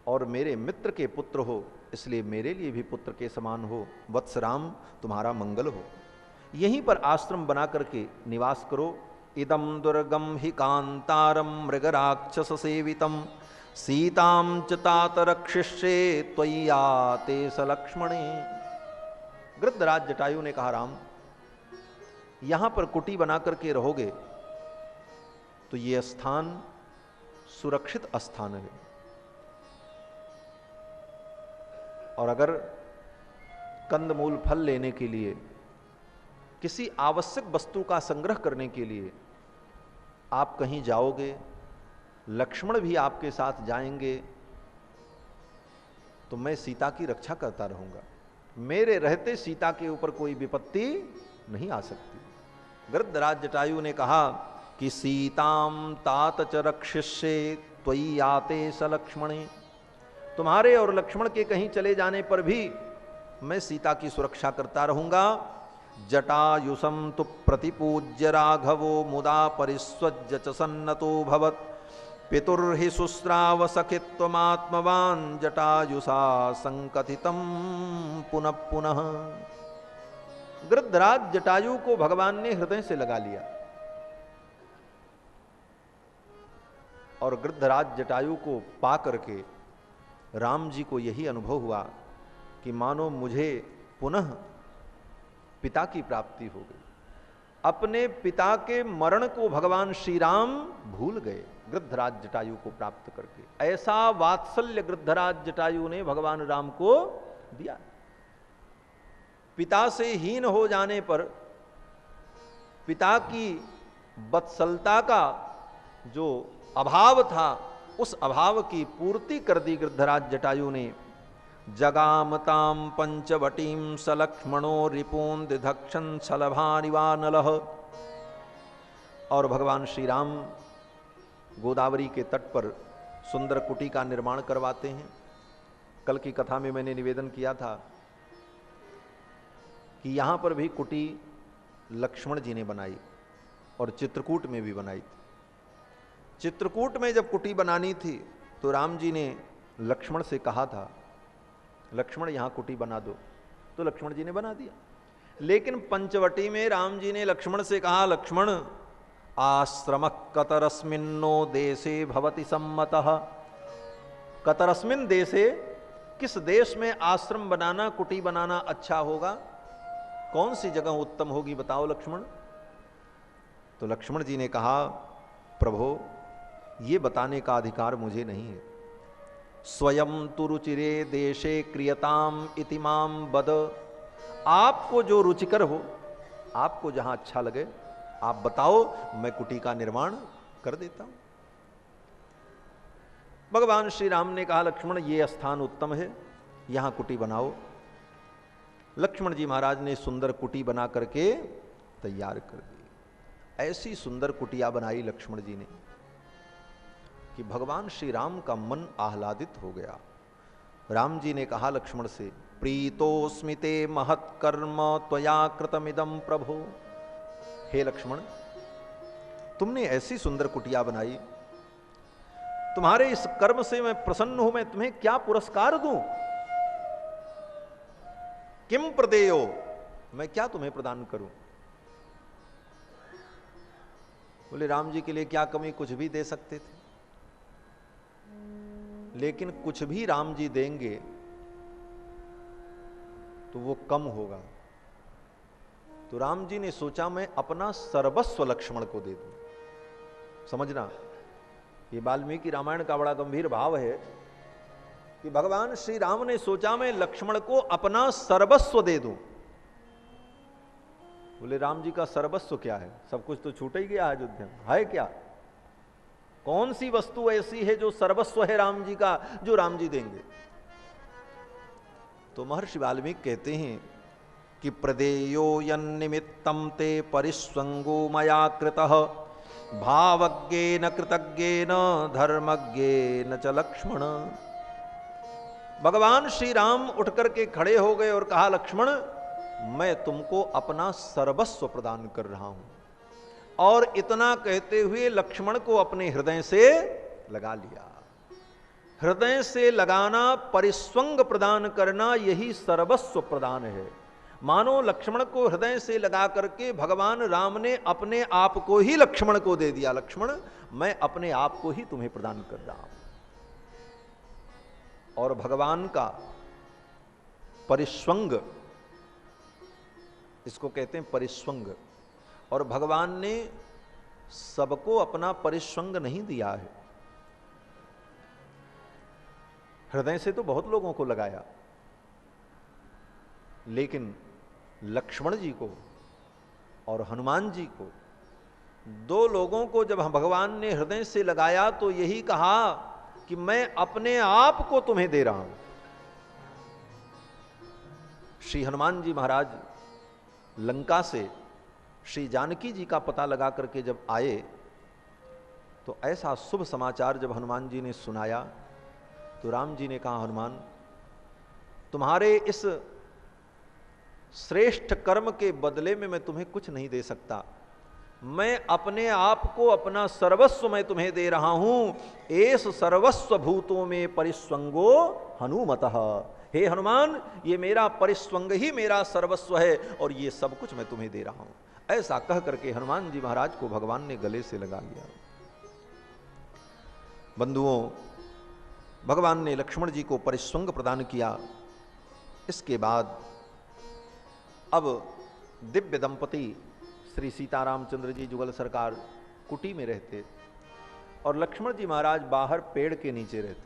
और मेरे मित्र के पुत्र हो, इसलिए मेरे लिए भी पुत्र के समान हो। वत्स राम, तुम्हारा मंगल हो, यहीं पर आश्रम बना करके निवास करो। इदम दुर्गम हि कांतारम मृगराक्षस सेवितम सीताम च तात रक्षिष्ये त्वय्याते स लक्ष्मणे। गृद्धराज जटायु ने कहा राम, यहां पर कुटी बना करके रहोगे तो यह स्थान सुरक्षित स्थान है, और अगर कंदमूल फल लेने के लिए, किसी आवश्यक वस्तु का संग्रह करने के लिए आप कहीं जाओगे, लक्ष्मण भी आपके साथ जाएंगे, तो मैं सीता की रक्षा करता रहूंगा, मेरे रहते सीता के ऊपर कोई विपत्ति नहीं आ सकती। गृद्धराज जटायु ने कहा कि सीताम तात च रक्षिष्ये त्वय्याते स लक्ष्मणे, तुम्हारे और लक्ष्मण के कहीं चले जाने पर भी मैं सीता की सुरक्षा करता रहूंगा। जटायुषम तु प्रतिपूज्य राघवो मुदा परिस्वज्य च सन्नतो भवत् पितुर्हि शुश्राव सखित्वमात्मवान् जटायुषा संकथितम पुनः पुनः। गृद्धराज जटायु को भगवान ने हृदय से लगा लिया और गृद्धराज जटायु को पा करके राम जी को यही अनुभव हुआ कि मानो मुझे पुनः पिता की प्राप्ति हो गई। अपने पिता के मरण को भगवान श्री राम भूल गए गृद्धराज जटायु को प्राप्त करके। ऐसा वात्सल्य गृद्धराज जटायु ने भगवान राम को दिया। पिता से हीन हो जाने पर पिता की वत्सलता का जो अभाव था, उस अभाव की पूर्ति कर दी गृद्धराज जटायु ने। जगामताम पंचवटीम सलक्ष्मणो रिपून दिधक्षण छलभानिवानलः। और भगवान श्री राम गोदावरी के तट पर सुंदर कुटी का निर्माण करवाते हैं। कल की कथा में मैंने निवेदन किया था कि यहां पर भी कुटी लक्ष्मण जी ने बनाई और चित्रकूट में भी बनाई थी। चित्रकूट में जब कुटी बनानी थी तो राम जी ने लक्ष्मण से कहा था लक्ष्मण यहां कुटी बना दो, तो लक्ष्मण जी ने बना दिया। लेकिन पंचवटी में राम जी ने लक्ष्मण से कहा लक्ष्मण आश्रम कतरस्मिन्नो देशे भवति सम्मतः। कतरस्मिन देशे, किस देश में आश्रम बनाना, कुटी बनाना अच्छा होगा, कौन सी जगह उत्तम होगी बताओ लक्ष्मण। तो लक्ष्मण जी ने कहा प्रभो ये बताने का अधिकार मुझे नहीं है, स्वयं तु रुचिरे देशे क्रियताम इति माम बद। आपको जो रुचिकर हो, आपको जहां अच्छा लगे आप बताओ, मैं कुटी का निर्माण कर देता हूं। भगवान श्री राम ने कहा लक्ष्मण ये स्थान उत्तम है, यहां कुटी बनाओ। लक्ष्मण जी महाराज ने सुंदर कुटी बना करके तैयार कर दी। ऐसी सुंदर कुटिया बनाई लक्ष्मण जी ने कि भगवान श्री राम का मन आह्लादित हो गया। राम जी ने कहा लक्ष्मण से, प्रीतोस्मिते महत्कर्म त्वया कृतमिदं प्रभो। हे लक्ष्मण, तुमने ऐसी सुंदर कुटिया बनाई, तुम्हारे इस कर्म से मैं प्रसन्न हूं, मैं तुम्हें क्या पुरस्कार दूं? किम प्रदेयो, मैं क्या तुम्हें प्रदान करूं? बोले राम जी के लिए क्या कमी, कुछ भी दे सकते थे, लेकिन कुछ भी राम जी देंगे तो वो कम होगा। तो राम जी ने सोचा मैं अपना सर्वस्व लक्ष्मण को दे दूं। समझना, ये वाल्मीकि रामायण का बड़ा गंभीर भाव है कि भगवान श्री राम ने सोचा मैं लक्ष्मण को अपना सर्वस्व दे दूं। बोले राम जी का सर्वस्व क्या है? सब कुछ तो छूट ही गया अयोध्या में, है क्या? कौन सी वस्तु ऐसी है जो सर्वस्व है राम जी का, जो राम जी देंगे? तो महर्षि वाल्मीकि कहते हैं कि प्रदेयो यन्निमित्तं ते परिस्वंगो मया कृतः भावज्ञेन कृतज्ञेन धर्मज्ञेन च लक्ष्मण। भगवान श्री राम उठ करके खड़े हो गए और कहा, लक्ष्मण मैं तुमको अपना सर्वस्व प्रदान कर रहा हूं। और इतना कहते हुए लक्ष्मण को अपने हृदय से लगा लिया। हृदय से लगाना, परिस्वंग प्रदान करना, यही सर्वस्व प्रदान है। मानो लक्ष्मण को हृदय से लगा करके भगवान राम ने अपने आप को ही लक्ष्मण को दे दिया। लक्ष्मण मैं अपने आप को ही तुम्हें प्रदान कर रहा हूं। और भगवान का परिस्वंग, इसको कहते हैं परिस्वंग। और भगवान ने सबको अपना परिस्वंग नहीं दिया है, हृदय से तो बहुत लोगों को लगाया, लेकिन लक्ष्मण जी को और हनुमान जी को, दो लोगों को जब भगवान ने हृदय से लगाया तो यही कहा कि मैं अपने आप को तुम्हें दे रहा हूं। श्री हनुमान जी महाराज लंका से श्री जानकी जी का पता लगा करके जब आए तो ऐसा शुभ समाचार जब हनुमान जी ने सुनाया तो राम जी ने कहा, हनुमान तुम्हारे इस श्रेष्ठ कर्म के बदले में मैं तुम्हें कुछ नहीं दे सकता, मैं अपने आप को, अपना सर्वस्व मैं तुम्हें दे रहा हूं। एस सर्वस्व भूतों में परिस्वंगो हनुमतः। हे हनुमान, ये मेरा परिस्वंग ही मेरा सर्वस्व है और ये सब कुछ मैं तुम्हें दे रहा हूं। ऐसा कह करके हनुमान जी महाराज को भगवान ने गले से लगा लिया। बंधुओं, भगवान ने लक्ष्मण जी को परिस्वंग प्रदान किया। इसके बाद अब दिव्य दंपति श्री सीतारामचंद्र जी जुगल सरकार कुटी में रहते और लक्ष्मण जी महाराज बाहर पेड़ के नीचे रहते।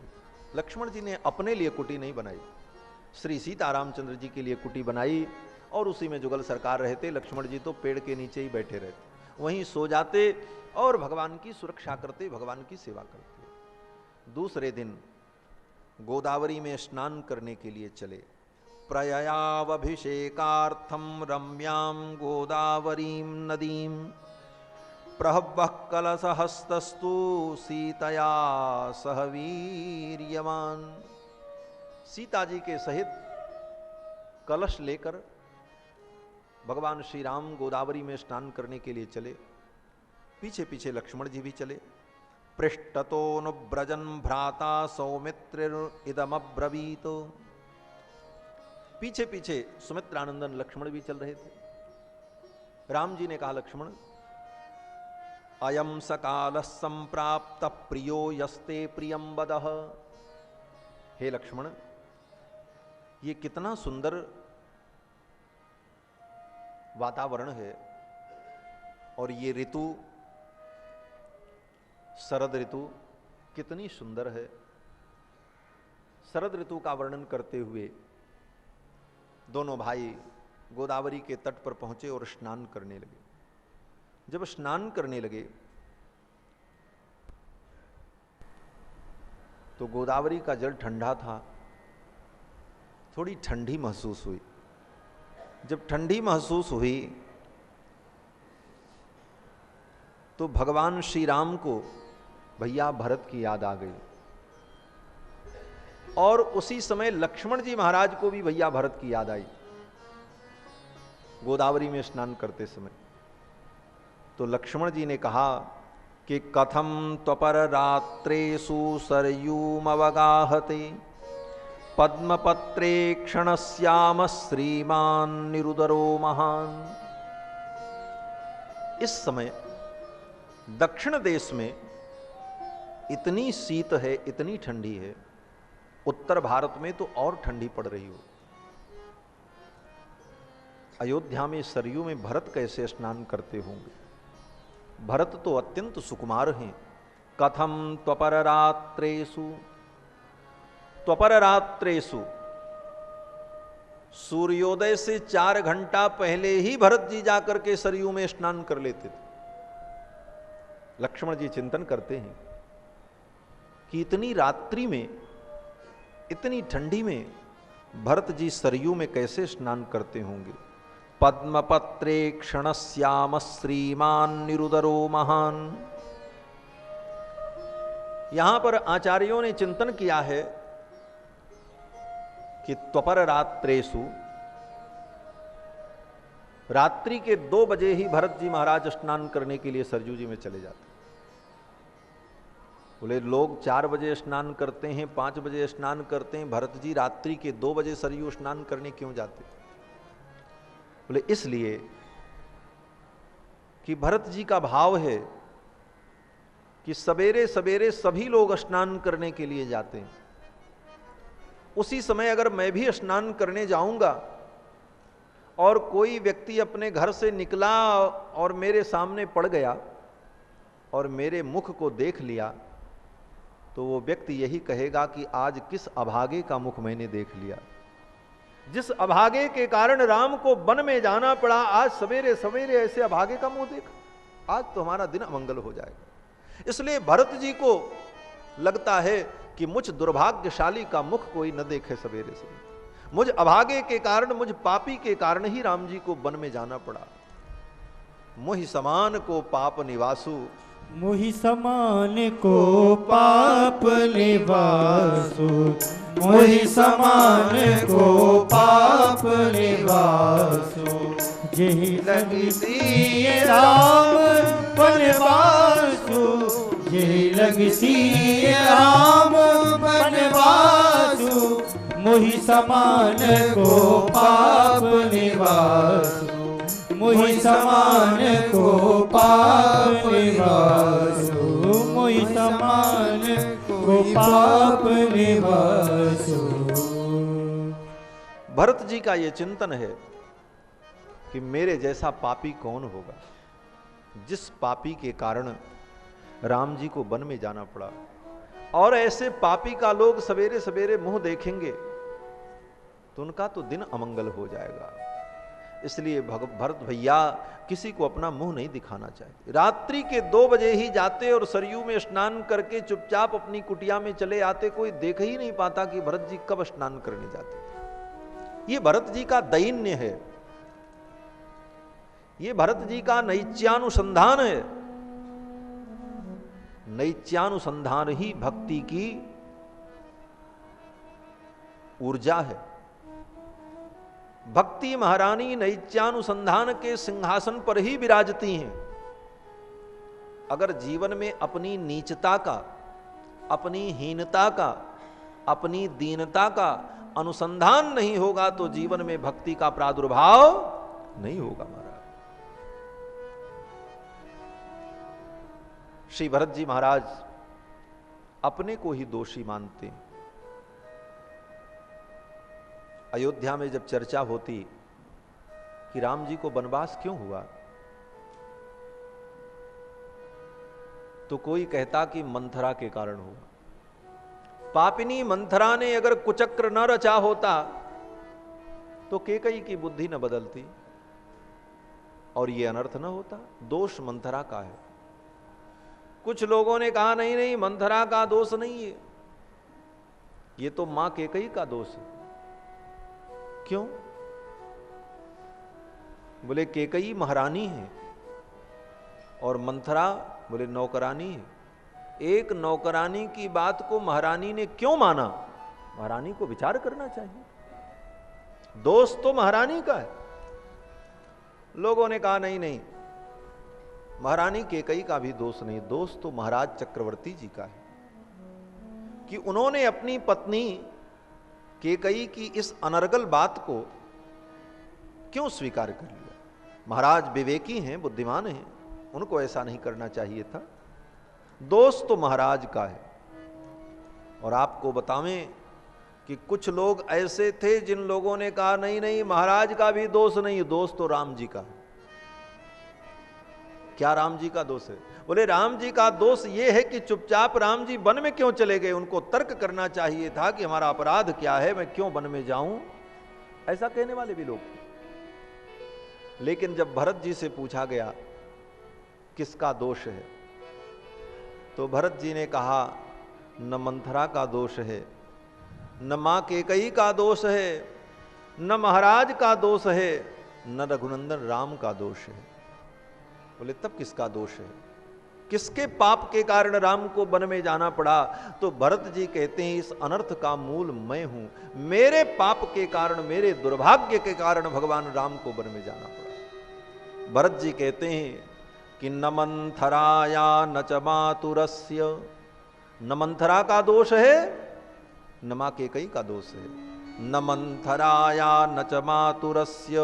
लक्ष्मण जी ने अपने लिए कुटी नहीं बनाई, श्री सीतारामचंद्र जी के लिए कुटी बनाई और उसी में जुगल सरकार रहते। लक्ष्मण जी तो पेड़ के नीचे ही बैठे रहते, वहीं सो जाते और भगवान की सुरक्षा करते, भगवान की सेवा करते। दूसरे दिन गोदावरी में स्नान करने के लिए चले। प्रययावभिषेकार्थम रम्यां गोदावरीं नदीं प्रहव्वः कलशहस्तस्तु सीतया सह वीर्यवान। सीता जी के सहित कलश लेकर भगवान श्री राम गोदावरी में स्नान करने के लिए चले। पीछे पीछे लक्ष्मण जी भी चले। पृष्ठतोऽनुव्रजन् भ्राता सौमित्रिदमब्रवीत। पीछे पीछे सुमित्रानंदन लक्ष्मण भी चल रहे थे। राम जी ने कहा, लक्ष्मण अयम सकाल संप्राप्त प्रियो यस्ते प्रियम वदः। हे लक्ष्मण, ये कितना सुंदर वातावरण है और ये ऋतु, शरद ऋतु कितनी सुंदर है। शरद ऋतु का वर्णन करते हुए दोनों भाई गोदावरी के तट पर पहुंचे और स्नान करने लगे। जब स्नान करने लगे तो गोदावरी का जल ठंडा था, थोड़ी ठंडी महसूस हुई। जब ठंडी महसूस हुई तो भगवान श्री राम को भैया भरत की याद आ गई, और उसी समय लक्ष्मण जी महाराज को भी भैया भरत की याद आई गोदावरी में स्नान करते समय। तो लक्ष्मण जी ने कहा कि कथम त्वपर रात्रेषु सरयूमवगाहते पद्मपत्रे क्षणश्याम श्रीमान निरुदरो महान। इस समय दक्षिण देश में इतनी शीत है, इतनी ठंडी है, उत्तर भारत में तो और ठंडी पड़ रही हो। अयोध्या में सरयू में भरत कैसे स्नान करते होंगे? भरत तो अत्यंत सुकुमार हैं। कथम त्वपर रात्रेषु, त्वपर रात्रेषु, सूर्योदय से 4 घंटा पहले ही भरत जी जाकर के सरयू में स्नान कर लेते थे। लक्ष्मण जी चिंतन करते हैं कि इतनी रात्रि में, इतनी ठंडी में भरत जी सरयू में कैसे स्नान करते होंगे। पद्मपत्रे क्षणश्याम श्रीमान निरुदरो महान। यहां पर आचार्यों ने चिंतन किया है कि त्वपर रात्रेषु, रात्रि के 2 बजे ही भरत जी महाराज स्नान करने के लिए सरयू जी में चले जाते। बोले लोग 4 बजे स्नान करते हैं, 5 बजे स्नान करते हैं, भरत जी रात्रि के 2 बजे सरयू स्नान करने क्यों जाते? बोले इसलिए कि भरत जी का भाव है कि सवेरे सवेरे सभी लोग स्नान करने के लिए जाते हैं। उसी समय अगर मैं भी स्नान करने जाऊंगा और कोई व्यक्ति अपने घर से निकला और मेरे सामने पड़ गया और मेरे मुख को देख लिया, तो वो व्यक्ति यही कहेगा कि आज किस अभागे का मुख मैंने देख लिया। जिस अभागे के कारण राम को वन में जाना पड़ा, आज सवेरे सवेरे ऐसे अभागे का मुंह देखा, आज तो हमारा दिन अमंगल हो जाएगा। इसलिए भरत जी को लगता है कि मुझ दुर्भाग्यशाली का मुख कोई न देखे सवेरे से, मुझ अभागे के कारण, मुझ पापी के कारण ही राम जी को वन में जाना पड़ा। मुहि समान को पाप निवासु, मुहि समान को पाप निवासु, मुहि समान को पाप निवासु। जेहि लगी सिय राम बनवासु, जेहि लगी सिय राम बनवासु। मुहि समान को पाप निवासु, मुहि समान को पाप निवासु, मुहि समान को पाप निवासु। भरत जी का यह चिंतन है कि मेरे जैसा पापी कौन होगा, जिस पापी के कारण राम जी को वन में जाना पड़ा। और ऐसे पापी का लोग सवेरे सवेरे मुंह देखेंगे तो उनका तो दिन अमंगल हो जाएगा। इसलिए भरत भैया किसी को अपना मुंह नहीं दिखाना चाहिए। रात्रि के 2 बजे ही जाते और सरयू में स्नान करके चुपचाप अपनी कुटिया में चले आते, कोई देख ही नहीं पाता कि भरत जी कब स्नान करने जाते थे। ये भरत जी का दैन्य है, ये भरत जी का नैत्यानुसंधान है। नैत्यानुसंधान ही भक्ति की ऊर्जा है। भक्ति महारानी नैत्यानुसंधान के सिंहासन पर ही विराजती हैं। अगर जीवन में अपनी नीचता का, अपनी हीनता का, अपनी दीनता का अनुसंधान नहीं होगा तो जीवन में भक्ति का प्रादुर्भाव नहीं होगा। महाराज श्री भरत जी महाराज अपने को ही दोषी मानते हैं। अयोध्या में जब चर्चा होती कि राम जी को वनवास क्यों हुआ, तो कोई कहता कि मंथरा के कारण हुआ। पापिनी मंथरा ने अगर कुचक्र न रचा होता तो कैकेयी की बुद्धि न बदलती और यह अनर्थ न होता। दोष मंथरा का है। कुछ लोगों ने कहा नहीं नहीं, मंथरा का दोष नहीं है, ये तो मां कैकेयी का दोष है। क्यों? बोले कैकेयी महारानी है और मंथरा बोले नौकरानी है। एक नौकरानी की बात को महारानी ने क्यों माना? महारानी को विचार करना चाहिए। दोष तो महारानी का है। लोगों ने कहा नहीं नहीं, महारानी केकई का भी दोष नहीं, दोष तो महाराज चक्रवर्ती जी का है कि उन्होंने अपनी पत्नी केकई की इस अनर्गल बात को क्यों स्वीकार कर लिया। महाराज विवेकी हैं, बुद्धिमान हैं, उनको ऐसा नहीं करना चाहिए था। दोष तो महाराज का है। और आपको बतावें कि कुछ लोग ऐसे थे जिन लोगों ने कहा नहीं नहीं, महाराज का भी दोष नहीं, दोष तो राम जी का है। क्या राम जी का दोष है? बोले राम जी का दोष यह है कि चुपचाप राम जी वन में क्यों चले गए। उनको तर्क करना चाहिए था कि हमारा अपराध क्या है, मैं क्यों वन में जाऊं। ऐसा कहने वाले भी लोग थे। लेकिन जब भरत जी से पूछा गया किसका दोष है, तो भरत जी ने कहा न मंथरा का दोष है, न मां केकई का दोष है, न महाराज का दोष है, न रघुनंदन राम का दोष है। बोले तब किसका दोष है? किसके पाप के कारण राम को वन में जाना पड़ा? तो भरत जी कहते हैं इस अनर्थ का मूल मैं हूं। मेरे पाप के कारण, मेरे दुर्भाग्य के कारण भगवान राम को वन में जाना पड़ा। भरत जी कहते हैं कि न मंथराया न च मातुरस्य, न मंथरा का दोष है न मां केकई का दोष है। न मंथराया न च मातुरस्य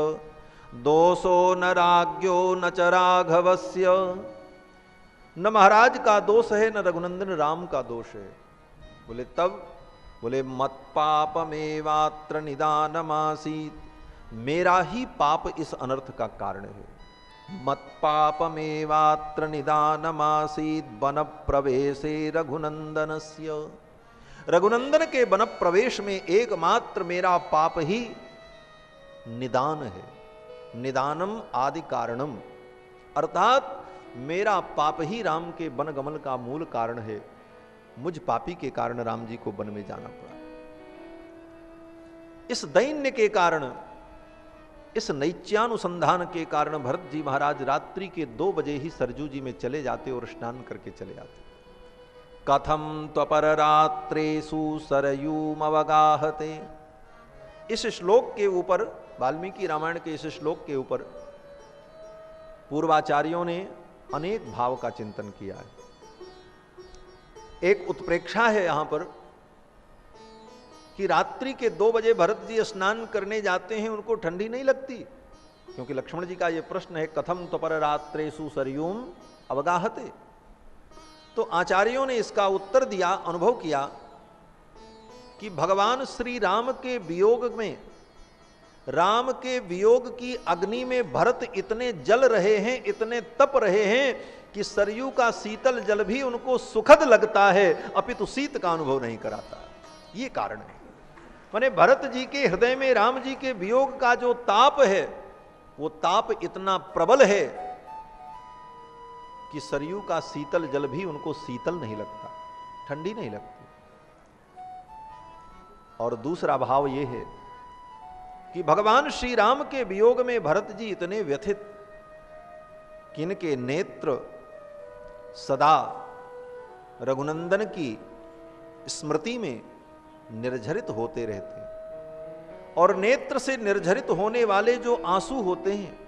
दोषो न राज्ञो न च राघवस्य, न महाराज का दोष है न रघुनंदन राम का दोष है। बोले तब? बोले मत पापमेवात्र निदानमासीत, मेरा ही पाप इस अनर्थ का कारण है। मत पापमेवात्र निदानमासीत वन प्रवेशे रघुनंदनस्य, रघुनंदन के वन प्रवेश में एकमात्र मेरा पाप ही निदान है। निदानम आदि कारणम, अर्थात मेरा पाप ही राम के वन गमन का मूल कारण है। मुझ पापी के कारण राम जी को वन में जाना पड़ा। इस दैन्य के कारण, इस नैत्यानुसंधान के कारण भरत जी महाराज रात्रि के 2 बजे ही सरजू जी में चले जाते और स्नान करके चले जाते। कथम त्वपर रात्रेषु सरयूम अवगाहते, इस श्लोक के ऊपर, वाल्मीकि रामायण के इस श्लोक के ऊपर पूर्वाचार्यों ने अनेक भाव का चिंतन किया है। एक उत्प्रेक्षा है यहां पर कि रात्रि के 2 बजे भरत जी स्नान करने जाते हैं, उनको ठंडी नहीं लगती? क्योंकि लक्ष्मण जी का यह प्रश्न है कथम त्वपर रात्रेषु सरयूम अवगाहते। तो आचार्यों ने इसका उत्तर दिया, अनुभव किया कि भगवान श्री राम के वियोग में, राम के वियोग की अग्नि में भरत इतने जल रहे हैं, इतने तप रहे हैं कि सरयू का शीतल जल भी उनको सुखद लगता है, अपितु शीत का अनुभव नहीं कराता। ये कारण है। माने भरत जी के हृदय में राम जी के वियोग का जो ताप है, वो ताप इतना प्रबल है कि सरयू का शीतल जल भी उनको शीतल नहीं लगता, ठंडी नहीं लगती। और दूसरा भाव यह है कि भगवान श्री राम के वियोग में भरत जी इतने व्यथित कि इनके नेत्र सदा रघुनंदन की स्मृति में निर्झरित होते रहते हैं। और नेत्र से निर्झरित होने वाले जो आंसू होते हैं,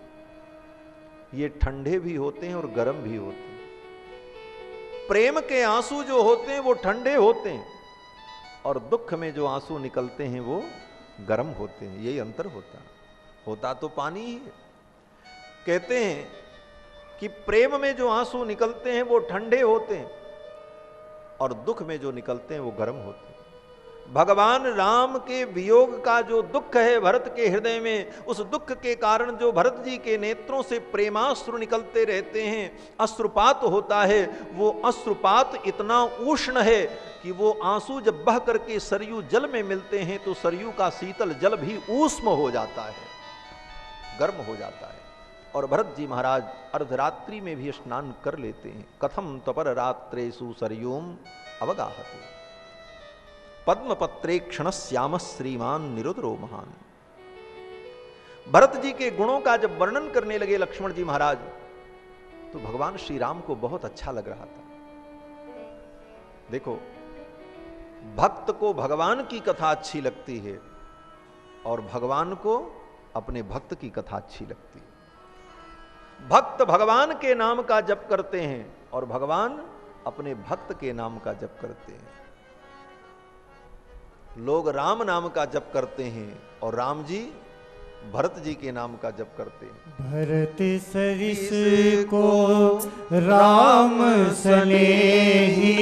ये ठंडे भी होते हैं और गर्म भी होते हैं। प्रेम के आंसू जो होते हैं वो ठंडे होते हैं, और दुख में जो आंसू निकलते हैं वो गर्म होते हैं। यही अंतर होता तो पानी ही है। कहते हैं कि प्रेम में जो आंसू निकलते हैं वो ठंडे होते हैं, और दुख में जो निकलते हैं वो गर्म होते हैं। भगवान राम के वियोग का जो दुख है भरत के हृदय में, उस दुख के कारण जो भरत जी के नेत्रों से प्रेमाश्रु निकलते रहते हैं, अश्रुपात होता है, वो अश्रुपात इतना उष्ण है कि वो आंसू जब बह करके सरयू जल में मिलते हैं तो सरयू का शीतल जल भी ऊष्म हो जाता है, गर्म हो जाता है। और भरत जी महाराज अर्धरात्रि में भी स्नान कर लेते हैं। कथम त्वपर रात्रेषु सरयूम अवगाहते पद्मपत्रे क्षण श्याम श्रीमान निरुद्रो महान। भरत जी के गुणों का जब वर्णन करने लगे लक्ष्मण जी महाराज, तो भगवान श्री राम को बहुत अच्छा लग रहा था। देखो, भक्त को भगवान की कथा अच्छी लगती है और भगवान को अपने भक्त की कथा अच्छी लगती है। भक्त भगवान के नाम का जप करते हैं और भगवान अपने भक्त के नाम का जप करते हैं। लोग राम नाम का जप करते हैं और राम जी भरत जी के नाम का जप करते हैं। भरत सरिस को राम सनेही,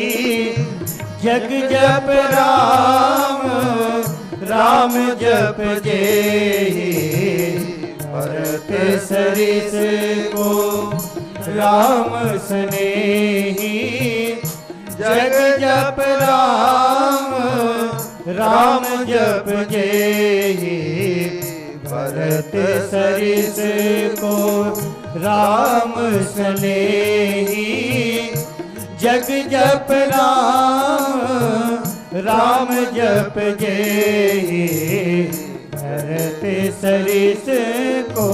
जग जप राम राम जप जेहि। भरत सरिस को राम सनेही, जग जप राम राम जप जेहि। भरत सरिस को राम सनेही, जग जप राम राम जप जेहि। भरत सरिस को।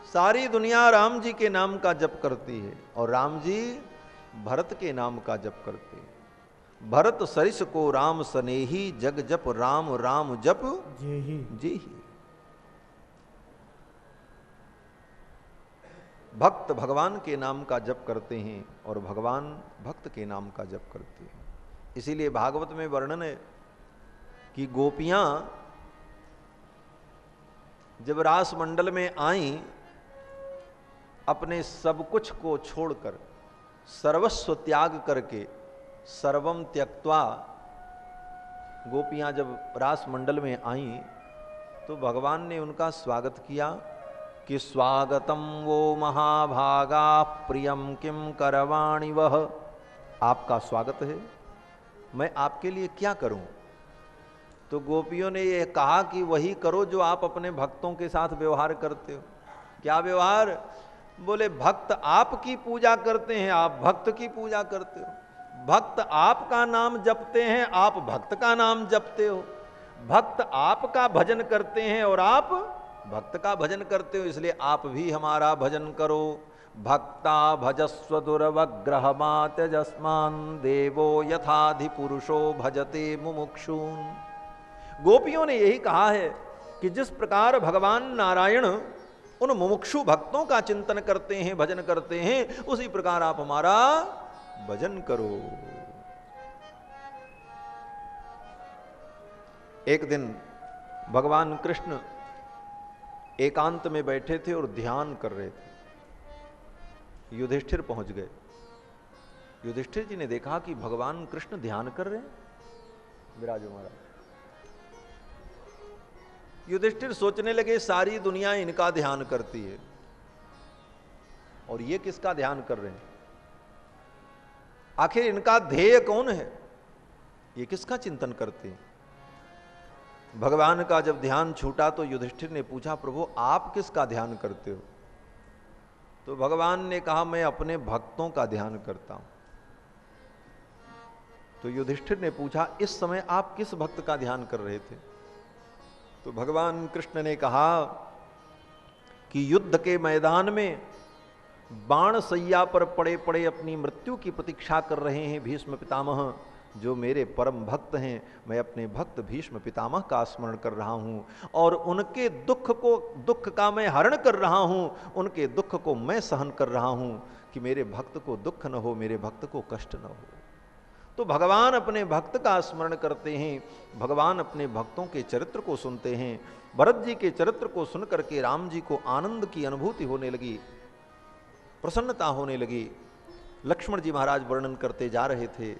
सारी दुनिया राम जी के नाम का जप करती है और राम जी भरत के नाम का जप करते हैं। भरत सरिस को राम सनेही, जग जप राम राम जप जेहि। जेहि। भक्त भगवान के नाम का जप करते हैं और भगवान भक्त के नाम का जप करते हैं। इसीलिए भागवत में वर्णन है कि गोपियां जब रास मंडल में आईं, अपने सब कुछ को छोड़कर, सर्वस्व त्याग करके, सर्वम त्यक्त्वा गोपियां जब रास मंडल में आईं तो भगवान ने उनका स्वागत किया कि स्वागतम वो महाभागा प्रियम किम करवाणि वह। आपका स्वागत है, मैं आपके लिए क्या करूं? तो गोपियों ने यह कहा कि वही करो जो आप अपने भक्तों के साथ व्यवहार करते हो। क्या व्यवहार? बोले भक्त आपकी पूजा करते हैं, आप भक्त की पूजा करते हो। भक्त आपका नाम जपते हैं, आप भक्त का नाम जपते हो। भक्त आपका भजन करते हैं और आप भक्त का भजन करते हो, इसलिए आप भी हमारा भजन करो। भक्ता भजस्व दुर्वग्रह मात्यजस्मान देवो यथाधि पुरुषो भजते मुमुक्षून। गोपियों ने यही कहा है कि जिस प्रकार भगवान नारायण उन मुमुक्षु भक्तों का चिंतन करते हैं, भजन करते हैं, उसी प्रकार आप हमारा भजन करो। एक दिन भगवान कृष्ण एकांत में बैठे थे और ध्यान कर रहे थे। युधिष्ठिर पहुंच गए। युधिष्ठिर जी ने देखा कि भगवान कृष्ण ध्यान कर रहे हैं। विराजो महाराज। युधिष्ठिर सोचने लगे सारी दुनिया इनका ध्यान करती है और ये किसका ध्यान कर रहे हैं? आखिर इनका ध्येय कौन है? ये किसका चिंतन करते हैं? भगवान का जब ध्यान छूटा तो युधिष्ठिर ने पूछा, प्रभु आप किसका ध्यान करते हो? तो भगवान ने कहा, मैं अपने भक्तों का ध्यान करता हूं। तो युधिष्ठिर ने पूछा, इस समय आप किस भक्त का ध्यान कर रहे थे? तो भगवान कृष्ण ने कहा कि युद्ध के मैदान में बाण सैया पर पड़े पड़े अपनी मृत्यु की प्रतीक्षा कर रहे हैं भीष्म पितामह, जो मेरे परम भक्त हैं। मैं अपने भक्त भीष्म पितामह का स्मरण कर रहा हूं और उनके दुख का मैं हरण कर रहा हूं, उनके दुख को मैं सहन कर रहा हूं कि मेरे भक्त को दुख न हो, मेरे भक्त को कष्ट न हो। तो भगवान अपने भक्त का स्मरण करते हैं, भगवान अपने भक्तों के चरित्र को सुनते हैं। भरत जी के चरित्र को सुनकर के राम जी को आनंद की अनुभूति होने लगी, प्रसन्नता होने लगी। लक्ष्मण जी महाराज वर्णन करते जा रहे थे,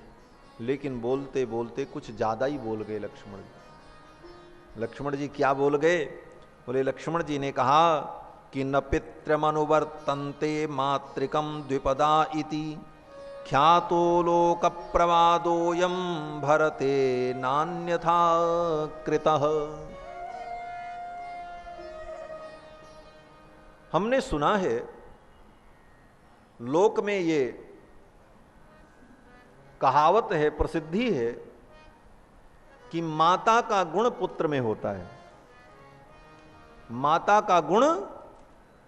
लेकिन बोलते बोलते कुछ ज्यादा ही बोल गए लक्ष्मण जी। लक्ष्मण जी क्या बोल गए? बोले, लक्ष्मण जी ने कहा कि न पितृमनुवर्तन्ते मातृकम द्विपदा इति ख्यातो लोक प्रवादोयम भरते नान्यथा कृतः। हमने सुना है, लोक में ये कहावत है, प्रसिद्धि है कि माता का गुण पुत्र में होता है। माता का गुण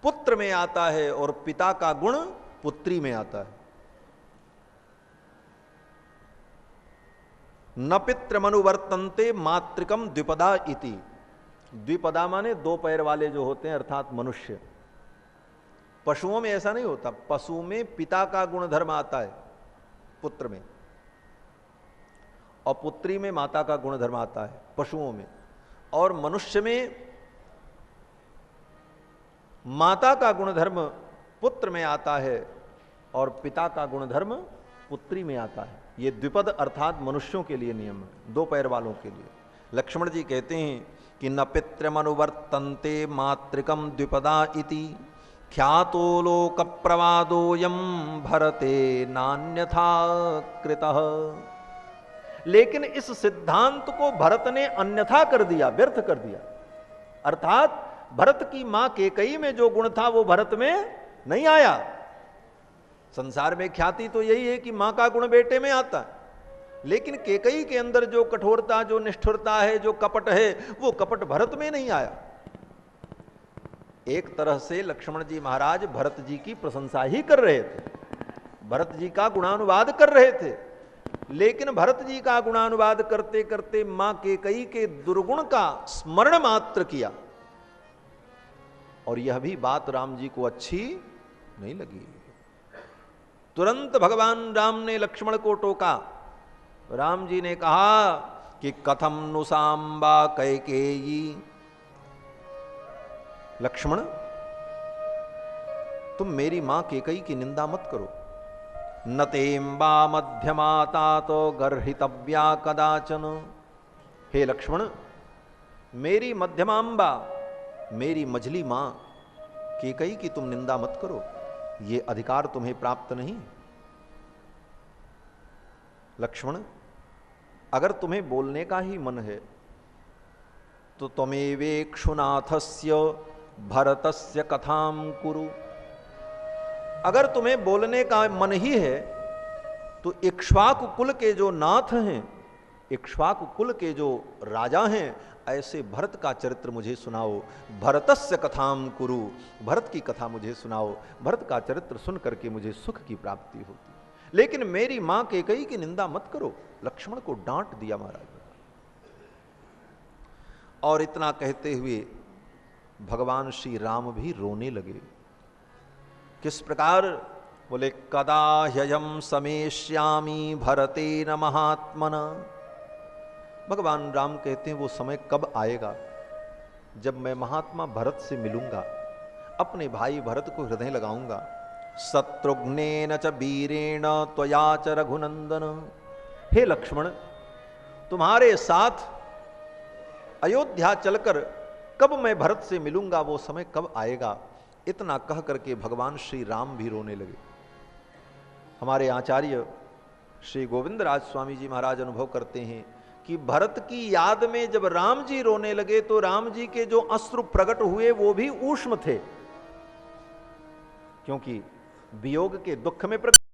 पुत्र में आता है और पिता का गुण पुत्री में आता है। न पितृमनुवर्तन्ते मातृकम द्विपदा इति। द्विपदा माने दो पैर वाले जो होते हैं अर्थात मनुष्य। पशुओं में ऐसा नहीं होता। पशु में पिता का गुणधर्म आता है पुत्र में, और पुत्री में माता का गुणधर्म आता है पशुओं में। और मनुष्य में माता का गुणधर्म पुत्र में आता है और पिता का गुणधर्म पुत्री में आता है। ये द्विपद अर्थात मनुष्यों के लिए नियम है, दो पैर वालों के लिए। लक्ष्मण जी कहते हैं कि न पितृमनुवर्तन्ते मातृकम द्विपदा इति ख्यातो लोक प्रवादोयम भरते नान्यथा कृतः। लेकिन इस सिद्धांत को भरत ने अन्यथा कर दिया, व्यर्थ कर दिया। अर्थात भरत की मां केकई में जो गुण था वो भरत में नहीं आया। संसार में ख्याति तो यही है कि मां का गुण बेटे में आता है, लेकिन केकई के अंदर जो कठोरता, जो निष्ठुरता है, जो कपट है, वो कपट भरत में नहीं आया। एक तरह से लक्ष्मण जी महाराज भरत जी की प्रशंसा ही कर रहे थे, भरत जी का गुणानुवाद कर रहे थे। लेकिन भरत जी का गुणानुवाद करते करते मां केकई के दुर्गुण का स्मरण मात्र किया, और यह भी बात राम जी को अच्छी नहीं लगी। तुरंत भगवान राम ने लक्ष्मण को टोका। राम जी ने कहा कि कथम नुसाम्बा कैकेयी। लक्ष्मण, तुम मेरी मां केकई की निंदा मत करो। नतेम्बा मध्यमाता तो गर्हितव्या कदाचन। हे लक्ष्मण, मेरी मध्यमांबा, मेरी मझली मां केकई की तुम निंदा मत करो, ये अधिकार तुम्हें प्राप्त नहीं। लक्ष्मण, अगर तुम्हें बोलने का ही मन है तो त्वमेवेक्षुनाथस्य भरतस्य कथाम कुरु। अगर तुम्हें बोलने का मन ही है तो इक्ष्वाकु कुल के जो नाथ हैं, इक्ष्वाकु कुल के जो राजा हैं, ऐसे भरत का चरित्र मुझे सुनाओ। भरतस्य कथाम कुरु, भरत की कथा मुझे सुनाओ। भरत का चरित्र सुन करके मुझे सुख की प्राप्ति होती, लेकिन मेरी मां केकई की निंदा मत करो। लक्ष्मण को डांट दिया महाराज। और इतना कहते हुए भगवान श्री राम भी रोने लगे। किस प्रकार? बोले कदा ह्ययम समेष्यामि भरतेन महात्मना। भगवान राम कहते हैं वो समय कब आएगा जब मैं महात्मा भरत से मिलूंगा, अपने भाई भरत को हृदय लगाऊंगा। शत्रुघ्नेन च वीरेण त्वया च रघुनंदन। हे लक्ष्मण, तुम्हारे साथ अयोध्या चलकर कब मैं भरत से मिलूंगा, वो समय कब आएगा। इतना कह करके भगवान श्री राम भी रोने लगे। हमारे आचार्य श्री गोविंद राज स्वामी जी महाराज अनुभव करते हैं कि भरत की याद में जब राम जी रोने लगे तो राम जी के जो अश्रु प्रकट हुए वो भी ऊष्म थे, क्योंकि वियोग के दुख में